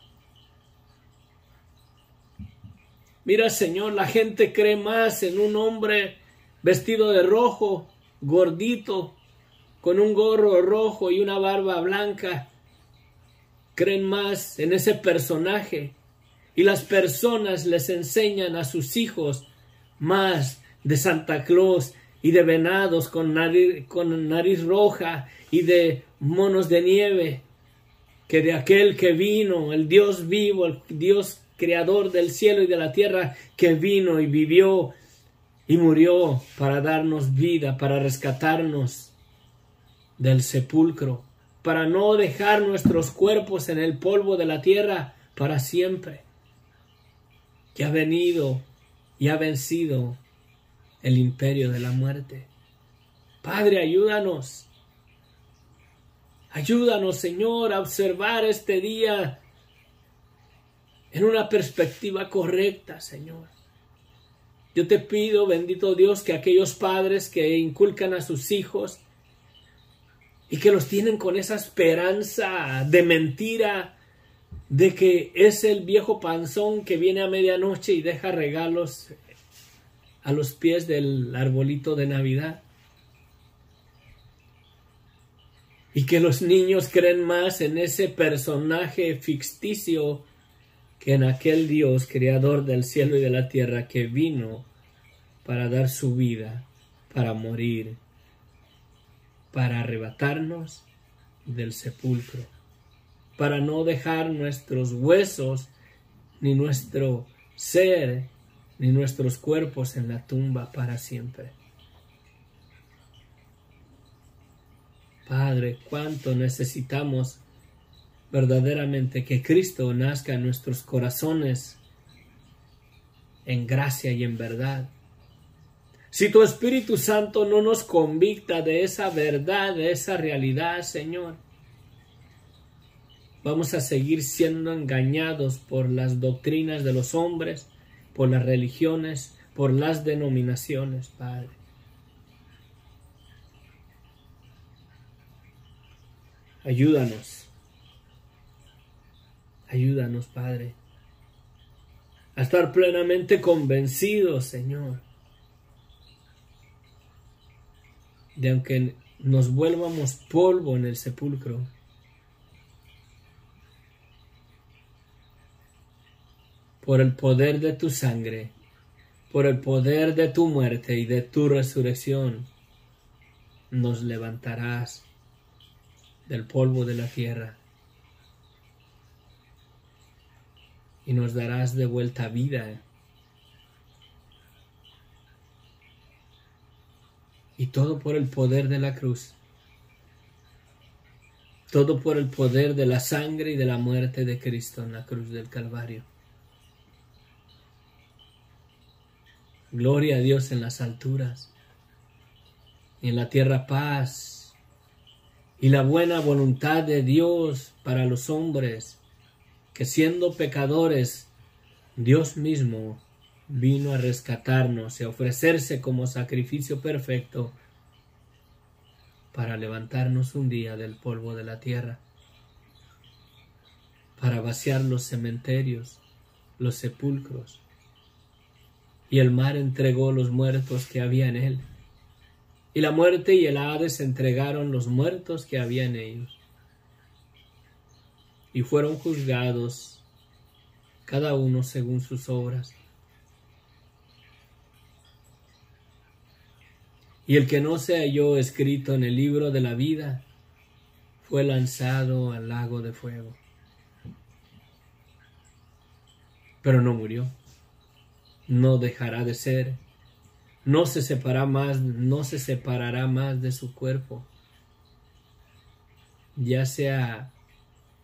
Mira, Señor, la gente cree más en un hombre vestido de rojo, gordito, con un gorro rojo y una barba blanca creen más en ese personaje, y las personas les enseñan a sus hijos más de Santa Claus y de venados con nariz roja y de monos de nieve, que de aquel que vino, el Dios vivo, el Dios creador del cielo y de la tierra, que vino y vivió y murió para darnos vida, para rescatarnos del sepulcro, para no dejar nuestros cuerpos en el polvo de la tierra para siempre, que ha venido y ha vencido el imperio de la muerte. Padre, ayúdanos. Ayúdanos, Señor, a observar este día en una perspectiva correcta, Señor. Yo te pido, bendito Dios, que aquellos padres que inculcan a sus hijos y que los tienen con esa esperanza de mentira, de que es el viejo panzón que viene a medianoche y deja regalos a los pies del arbolito de Navidad. Y que los niños creen más en ese personaje ficticio que en aquel Dios creador del cielo y de la tierra, que vino para dar su vida, para morir, para arrebatarnos del sepulcro, para no dejar nuestros huesos, ni nuestro ser, ni nuestros cuerpos en la tumba para siempre. Padre, cuánto necesitamos verdaderamente que Cristo nazca en nuestros corazones en gracia y en verdad. Si tu Espíritu Santo no nos convicta de esa verdad, de esa realidad, Señor, vamos a seguir siendo engañados por las doctrinas de los hombres, por las religiones, por las denominaciones, Padre. Ayúdanos. Ayúdanos, Padre, a estar plenamente convencidos, Señor, de aunque nos vuelvamos polvo en el sepulcro, por el poder de tu sangre, por el poder de tu muerte y de tu resurrección, nos levantarás del polvo de la tierra y nos darás de vuelta vida. Y todo por el poder de la cruz. Todo por el poder de la sangre y de la muerte de Cristo en la cruz del Calvario. Gloria a Dios en las alturas. Y en la tierra paz. Y la buena voluntad de Dios para los hombres, que siendo pecadores, Dios mismo vino a rescatarnos y a ofrecerse como sacrificio perfecto para levantarnos un día del polvo de la tierra, para vaciar los cementerios, los sepulcros, y el mar entregó los muertos que había en él, y la muerte y el Hades entregaron los muertos que había en ellos, y fueron juzgados cada uno según sus obras. Y el que no se halló escrito en el libro de la vida fue lanzado al lago de fuego. Pero no murió, no dejará de ser, no se separará más de su cuerpo, ya sea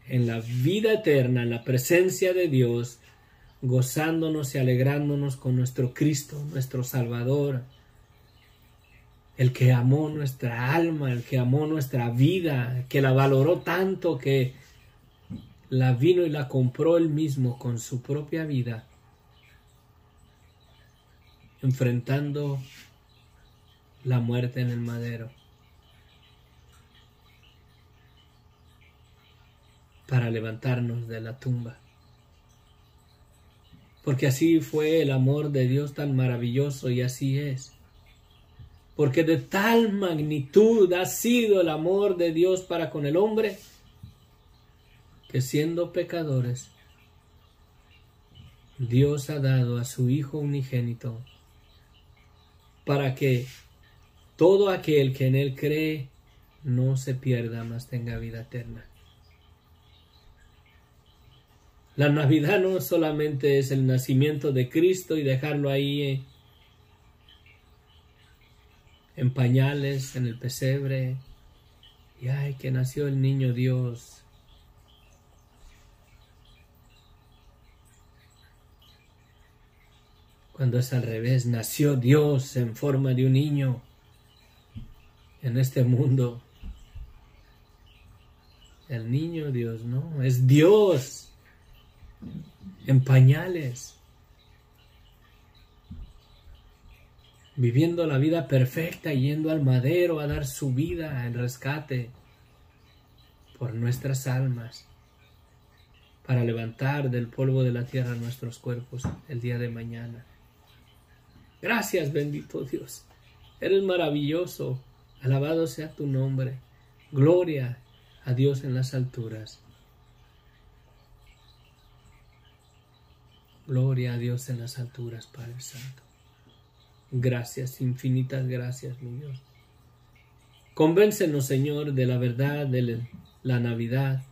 en la vida eterna, en la presencia de Dios, gozándonos y alegrándonos con nuestro Cristo, nuestro Salvador, el que amó nuestra alma, el que amó nuestra vida, que la valoró tanto que la vino y la compró él mismo con su propia vida, enfrentando la muerte en el madero, para levantarnos de la tumba. Porque así fue el amor de Dios tan maravilloso, y así es. porque de tal magnitud ha sido el amor de Dios para con el hombre, que siendo pecadores, Dios ha dado a su Hijo unigénito, para que todo aquel que en Él cree no se pierda, mas tenga vida eterna. La Navidad no solamente es el nacimiento de Cristo y dejarlo ahí en pañales, en el pesebre, y ay, que nació el niño Dios. Cuando es al revés, nació Dios en forma de un niño en este mundo. El niño Dios, no, es Dios en pañales, viviendo la vida perfecta, yendo al madero a dar su vida en rescate por nuestras almas, para levantar del polvo de la tierra nuestros cuerpos el día de mañana. Gracias, bendito Dios. Eres maravilloso. Alabado sea tu nombre. Gloria a Dios en las alturas. Gloria a Dios en las alturas, Padre Santo. Gracias, infinitas gracias, mi Dios. Convéncenos, Señor, de la verdad de la Navidad,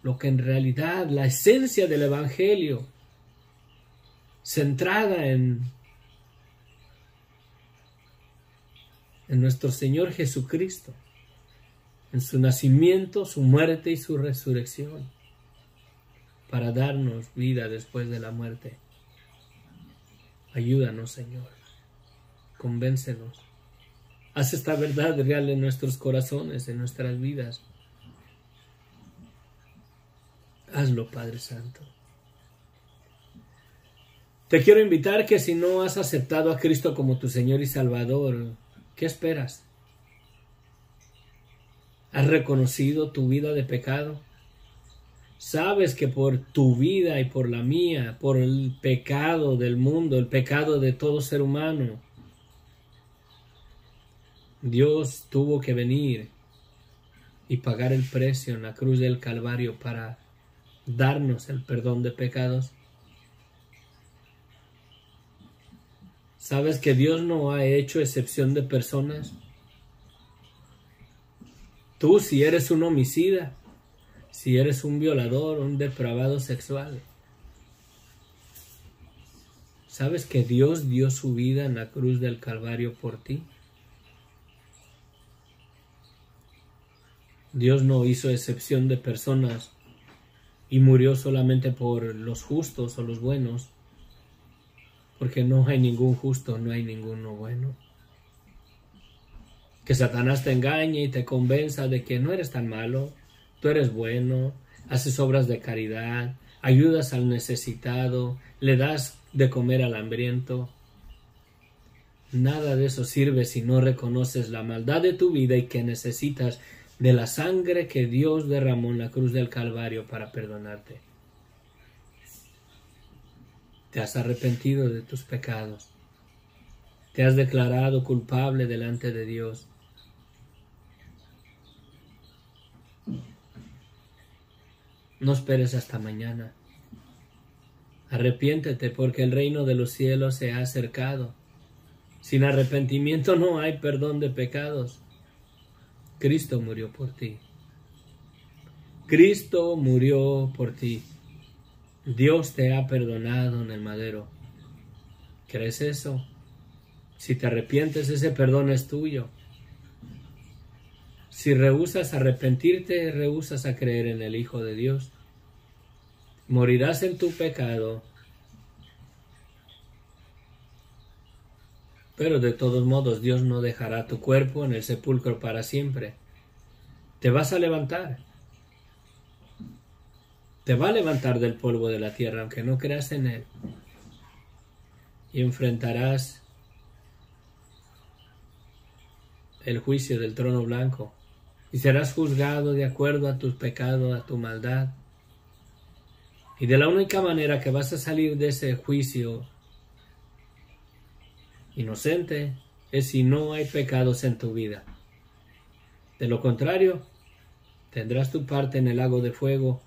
lo que en realidad, la esencia del Evangelio, centrada en nuestro Señor Jesucristo, en su nacimiento, su muerte y su resurrección, para darnos vida después de la muerte. Ayúdanos, Señor. Convéncenos. Haz esta verdad real en nuestros corazones, en nuestras vidas. Hazlo, Padre Santo. Te quiero invitar que si no has aceptado a Cristo como tu Señor y Salvador, ¿qué esperas? ¿Has reconocido tu vida de pecado? ¿Sabes que por tu vida y por la mía, por el pecado del mundo, el pecado de todo ser humano, Dios tuvo que venir y pagar el precio en la cruz del Calvario para darnos el perdón de pecados? ¿Sabes que Dios no ha hecho excepción de personas? Tú, si eres un homicida, si eres un violador, un depravado sexual, ¿sabes que Dios dio su vida en la cruz del Calvario por ti? Dios no hizo excepción de personas y murió solamente por los justos o los buenos, porque no hay ningún justo, no hay ninguno bueno. Que Satanás te engañe y te convenza de que no eres tan malo, tú eres bueno, haces obras de caridad, ayudas al necesitado, le das de comer al hambriento. Nada de eso sirve si no reconoces la maldad de tu vida y que necesitas de la sangre que Dios derramó en la cruz del Calvario para perdonarte. Te has arrepentido de tus pecados. Te has declarado culpable delante de Dios. No esperes hasta mañana. Arrepiéntete porque el reino de los cielos se ha acercado. Sin arrepentimiento no hay perdón de pecados. Cristo murió por ti. Cristo murió por ti. Dios te ha perdonado en el madero. ¿Crees eso? Si te arrepientes, ese perdón es tuyo. Si rehusas arrepentirte, rehusas a creer en el Hijo de Dios. Morirás en tu pecado. Pero de todos modos, Dios no dejará tu cuerpo en el sepulcro para siempre. Te vas a levantar. Te va a levantar del polvo de la tierra, aunque no creas en Él. Y enfrentarás el juicio del trono blanco. Y serás juzgado de acuerdo a tus pecados, a tu maldad. Y de la única manera que vas a salir de ese juicio inocente es si no hay pecados en tu vida. De lo contrario, tendrás tu parte en el lago de fuego.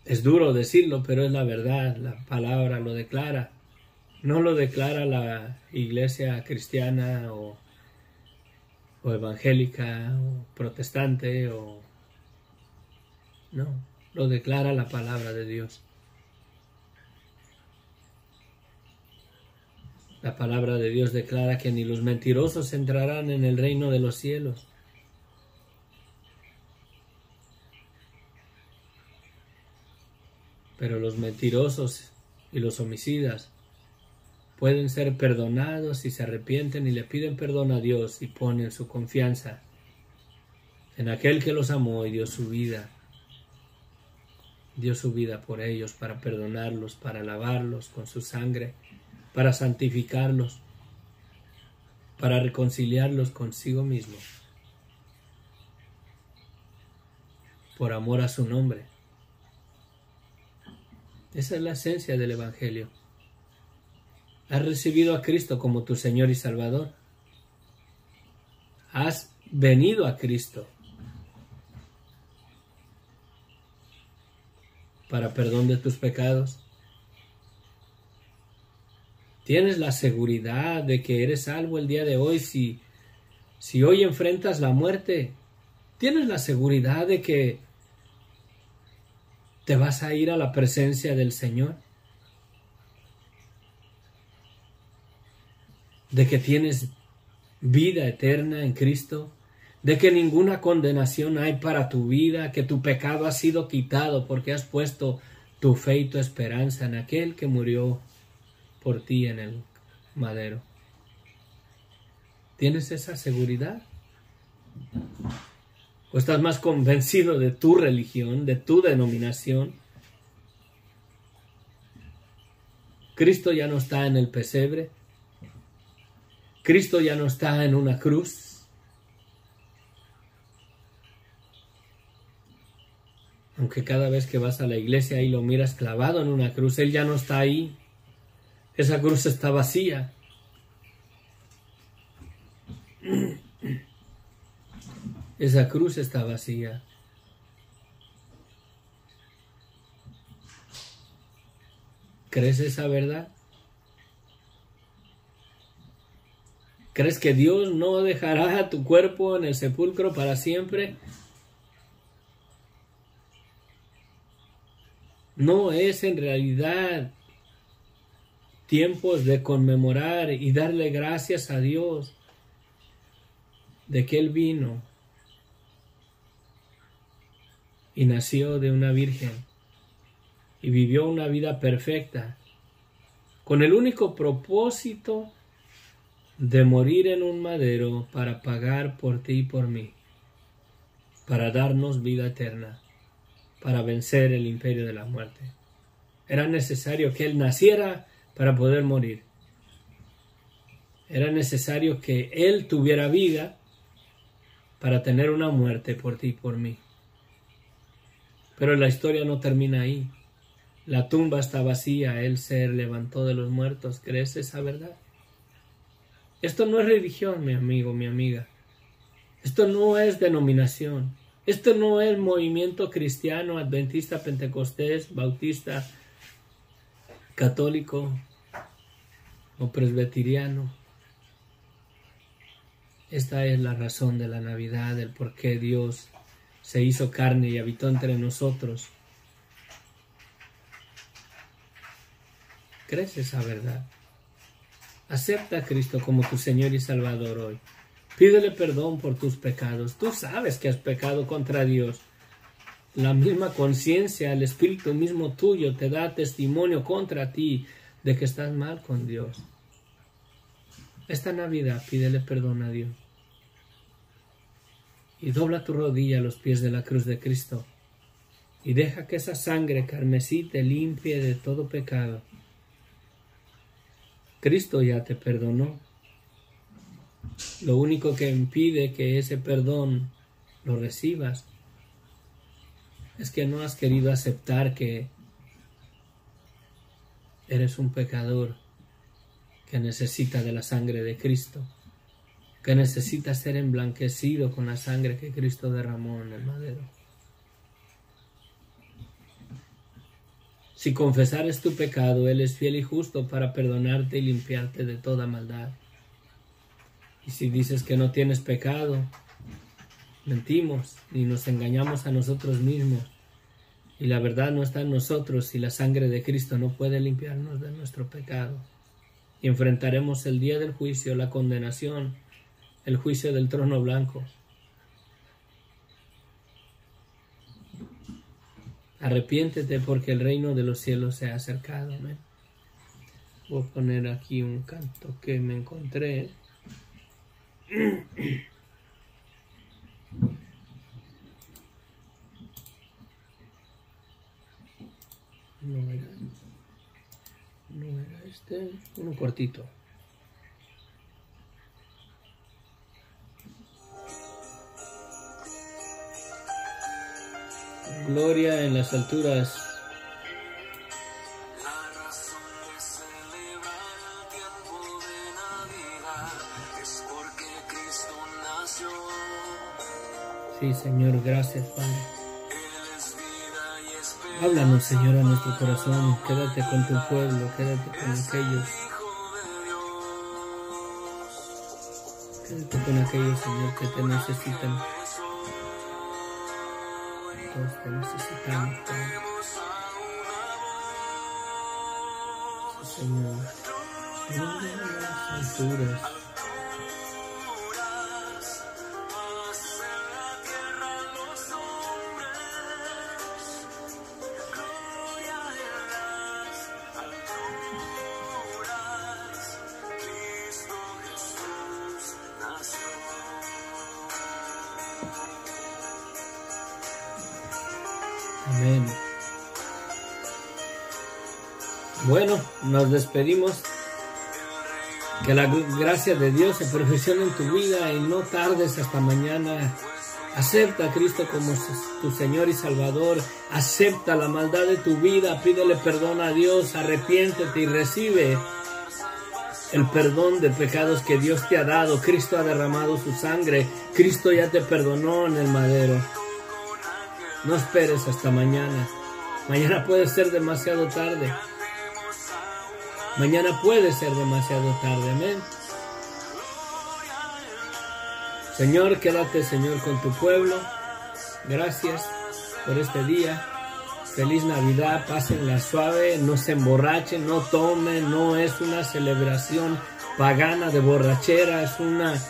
Es duro decirlo, pero es la verdad, la palabra lo declara. No lo declara la iglesia cristiana o evangélica o protestante no, lo declara la palabra de Dios. La palabra de Dios declara que ni los mentirosos entrarán en el reino de los cielos. Pero los mentirosos y los homicidas pueden ser perdonados si se arrepienten y le piden perdón a Dios y ponen su confianza en aquel que los amó y dio su vida. Dio su vida por ellos para perdonarlos, para lavarlos con su sangre, para santificarlos, para reconciliarlos consigo mismo, por amor a su nombre. Esa es la esencia del Evangelio. ¿Has recibido a Cristo como tu Señor y Salvador? ¿Has venido a Cristo para perdón de tus pecados? ¿Tienes la seguridad de que eres salvo el día de hoy si hoy enfrentas la muerte? ¿Tienes la seguridad de que te vas a ir a la presencia del Señor? ¿De que tienes vida eterna en Cristo? ¿De que ninguna condenación hay para tu vida? ¿Que tu pecado ha sido quitado porque has puesto tu fe y tu esperanza en aquel que murió por ti en el madero? ¿Tienes esa seguridad? ¿O estás más convencido de tu religión, de tu denominación? Cristo ya no está en el pesebre. Cristo ya no está en una cruz. Aunque cada vez que vas a la iglesia y lo miras clavado en una cruz, Él ya no está ahí. Esa cruz está vacía. Esa cruz está vacía. ¿Crees esa verdad? ¿Crees que Dios no dejará tu cuerpo en el sepulcro para siempre? No es en realidad tiempos de conmemorar y darle gracias a Dios de que Él vino y nació de una virgen y vivió una vida perfecta con el único propósito de morir en un madero para pagar por ti y por mí, para darnos vida eterna, para vencer el imperio de la muerte. Era necesario que Él naciera para poder morir. Era necesario que Él tuviera vida para tener una muerte por ti y por mí. Pero la historia no termina ahí. La tumba está vacía, Él se levantó de los muertos. ¿Crees esa verdad? Esto no es religión, mi amigo, mi amiga. Esto no es denominación. Esto no es movimiento cristiano, adventista, pentecostés, bautista, católico o presbiteriano. Esta es la razón de la Navidad, del por qué Dios se hizo carne y habitó entre nosotros. ¿Crees esa verdad? Acepta a Cristo como tu Señor y Salvador hoy. Pídele perdón por tus pecados. Tú sabes que has pecado contra Dios. La misma conciencia, el Espíritu mismo tuyo te da testimonio contra ti de que estás mal con Dios. Esta Navidad pídele perdón a Dios. Y dobla tu rodilla a los pies de la cruz de Cristo. Y deja que esa sangre carmesí te limpie de todo pecado. Cristo ya te perdonó. Lo único que impide que ese perdón lo recibas es que no has querido aceptar que eres un pecador, que necesita de la sangre de Cristo, que necesita ser emblanquecido con la sangre que Cristo derramó en el madero. Si confesares tu pecado, Él es fiel y justo para perdonarte y limpiarte de toda maldad. Y si dices que no tienes pecado, mentimos y nos engañamos a nosotros mismos. Y la verdad no está en nosotros y la sangre de Cristo no puede limpiarnos de nuestro pecado. Y enfrentaremos el día del juicio, la condenación, el juicio del trono blanco. Arrepiéntete porque el reino de los cielos se ha acercado. Amén. Voy a poner aquí un canto que me encontré. No era este, uno cortito. Gloria en las alturas. La razón de celebrar el tiempo de Navidad es porque Cristo nació. Sí, Señor, gracias, Padre. Él es vida y esperanza. Háblanos, Señor, a nuestro corazón. Quédate con tu pueblo, quédate con aquellos. Quédate con aquellos, Señor, que te necesitan. Todos te necesitamos, Padre. Sí, Señor. Gloria en las alturas. Amén. Bueno, nos despedimos. Que la gracia de Dios se perfeccione en tu vida y no tardes hasta mañana. Acepta a Cristo como tu Señor y Salvador. Acepta la maldad de tu vida. Pídele perdón a Dios. Arrepiéntete y recibe el perdón de pecados que Dios te ha dado. Cristo ha derramado su sangre. Cristo ya te perdonó en el madero. No esperes hasta mañana. Mañana puede ser demasiado tarde. Mañana puede ser demasiado tarde. Amén. Señor, quédate, Señor, con tu pueblo. Gracias por este día. Feliz Navidad. Pásenla suave. No se emborrachen. No tomen. No es una celebración pagana de borrachera. Es una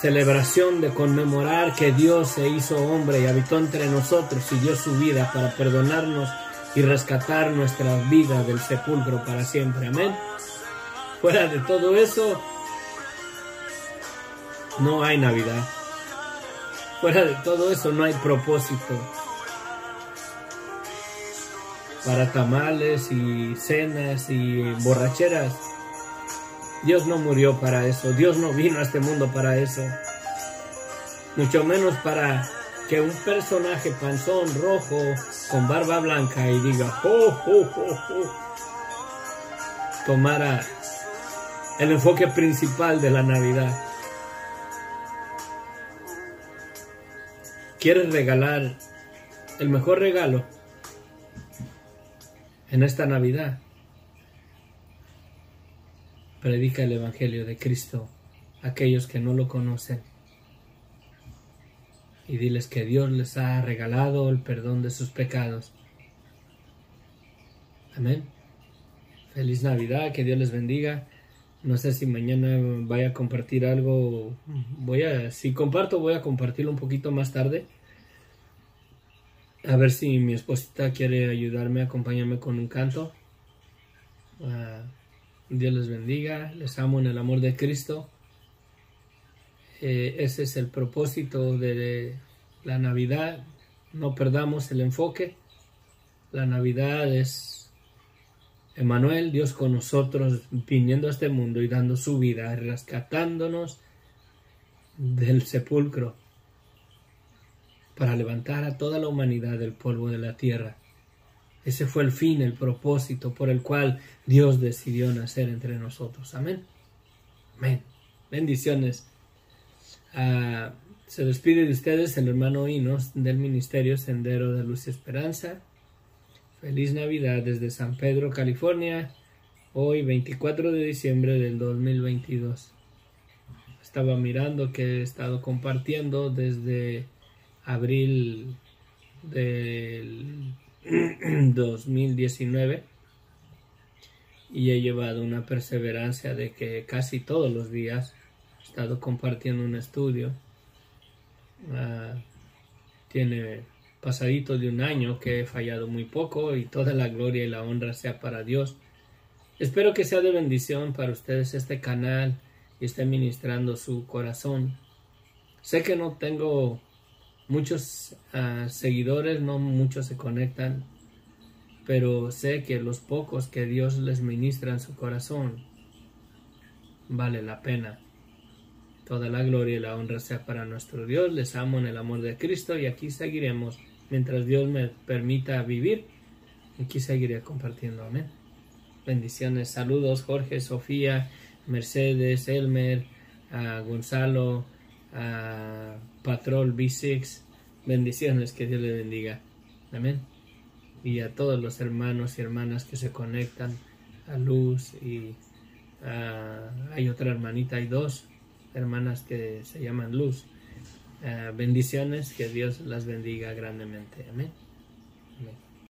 celebración de conmemorar que Dios se hizo hombre y habitó entre nosotros y dio su vida para perdonarnos y rescatar nuestra vida del sepulcro para siempre. Amén. Fuera de todo eso, no hay Navidad. Fuera de todo eso, no hay propósito para tamales y cenas y borracheras. Dios no murió para eso. Dios no vino a este mundo para eso. Mucho menos para que un personaje panzón, rojo, con barba blanca y diga, ¡oh, oh, oh, oh!, tomara el enfoque principal de la Navidad. ¿Quieres regalar el mejor regalo en esta Navidad? Predica el Evangelio de Cristo a aquellos que no lo conocen y diles que Dios les ha regalado el perdón de sus pecados. Amén. Feliz Navidad, que Dios les bendiga. No sé si mañana vaya a compartir algo. Si comparto, voy a compartirlo un poquito más tarde. A ver si mi esposita quiere ayudarme, acompañarme con un canto. Dios les bendiga, les amo en el amor de Cristo. Ese es el propósito de la Navidad. No perdamos el enfoque. La Navidad es Emmanuel, Dios con nosotros, viniendo a este mundo y dando su vida, rescatándonos del sepulcro para levantar a toda la humanidad del polvo de la tierra. Ese fue el fin, el propósito por el cual Dios decidió nacer entre nosotros. Amén. Amén. Bendiciones. Se despide de ustedes el hermano Hinos del Ministerio Sendero de Luz y Esperanza. Feliz Navidad desde San Pedro, California. Hoy 24 de diciembre del 2022. Estaba mirando que he estado compartiendo desde abril del 2019 y he llevado una perseverancia de que casi todos los días he estado compartiendo un estudio. Tiene pasadito de un año que he fallado muy poco, y toda la gloria y la honra sea para Dios. Espero que sea de bendición para ustedes este canal y esté ministrando su corazón. Sé que no tengo muchos seguidores, no muchos se conectan, pero sé que los pocos que Dios les ministra en su corazón vale la pena. Toda la gloria y la honra sea para nuestro Dios. Les amo en el amor de Cristo y aquí seguiremos mientras Dios me permita vivir. Aquí seguiré compartiendo. Amén. Bendiciones. Saludos Jorge, Sofía, Mercedes, Elmer, Gonzalo, Patrol B6. Bendiciones, que Dios le bendiga. Amén. Y a todos los hermanos y hermanas que se conectan, a Luz y hay otra hermanita, hay dos hermanas que se llaman Luz. Bendiciones, que Dios las bendiga grandemente. Amén.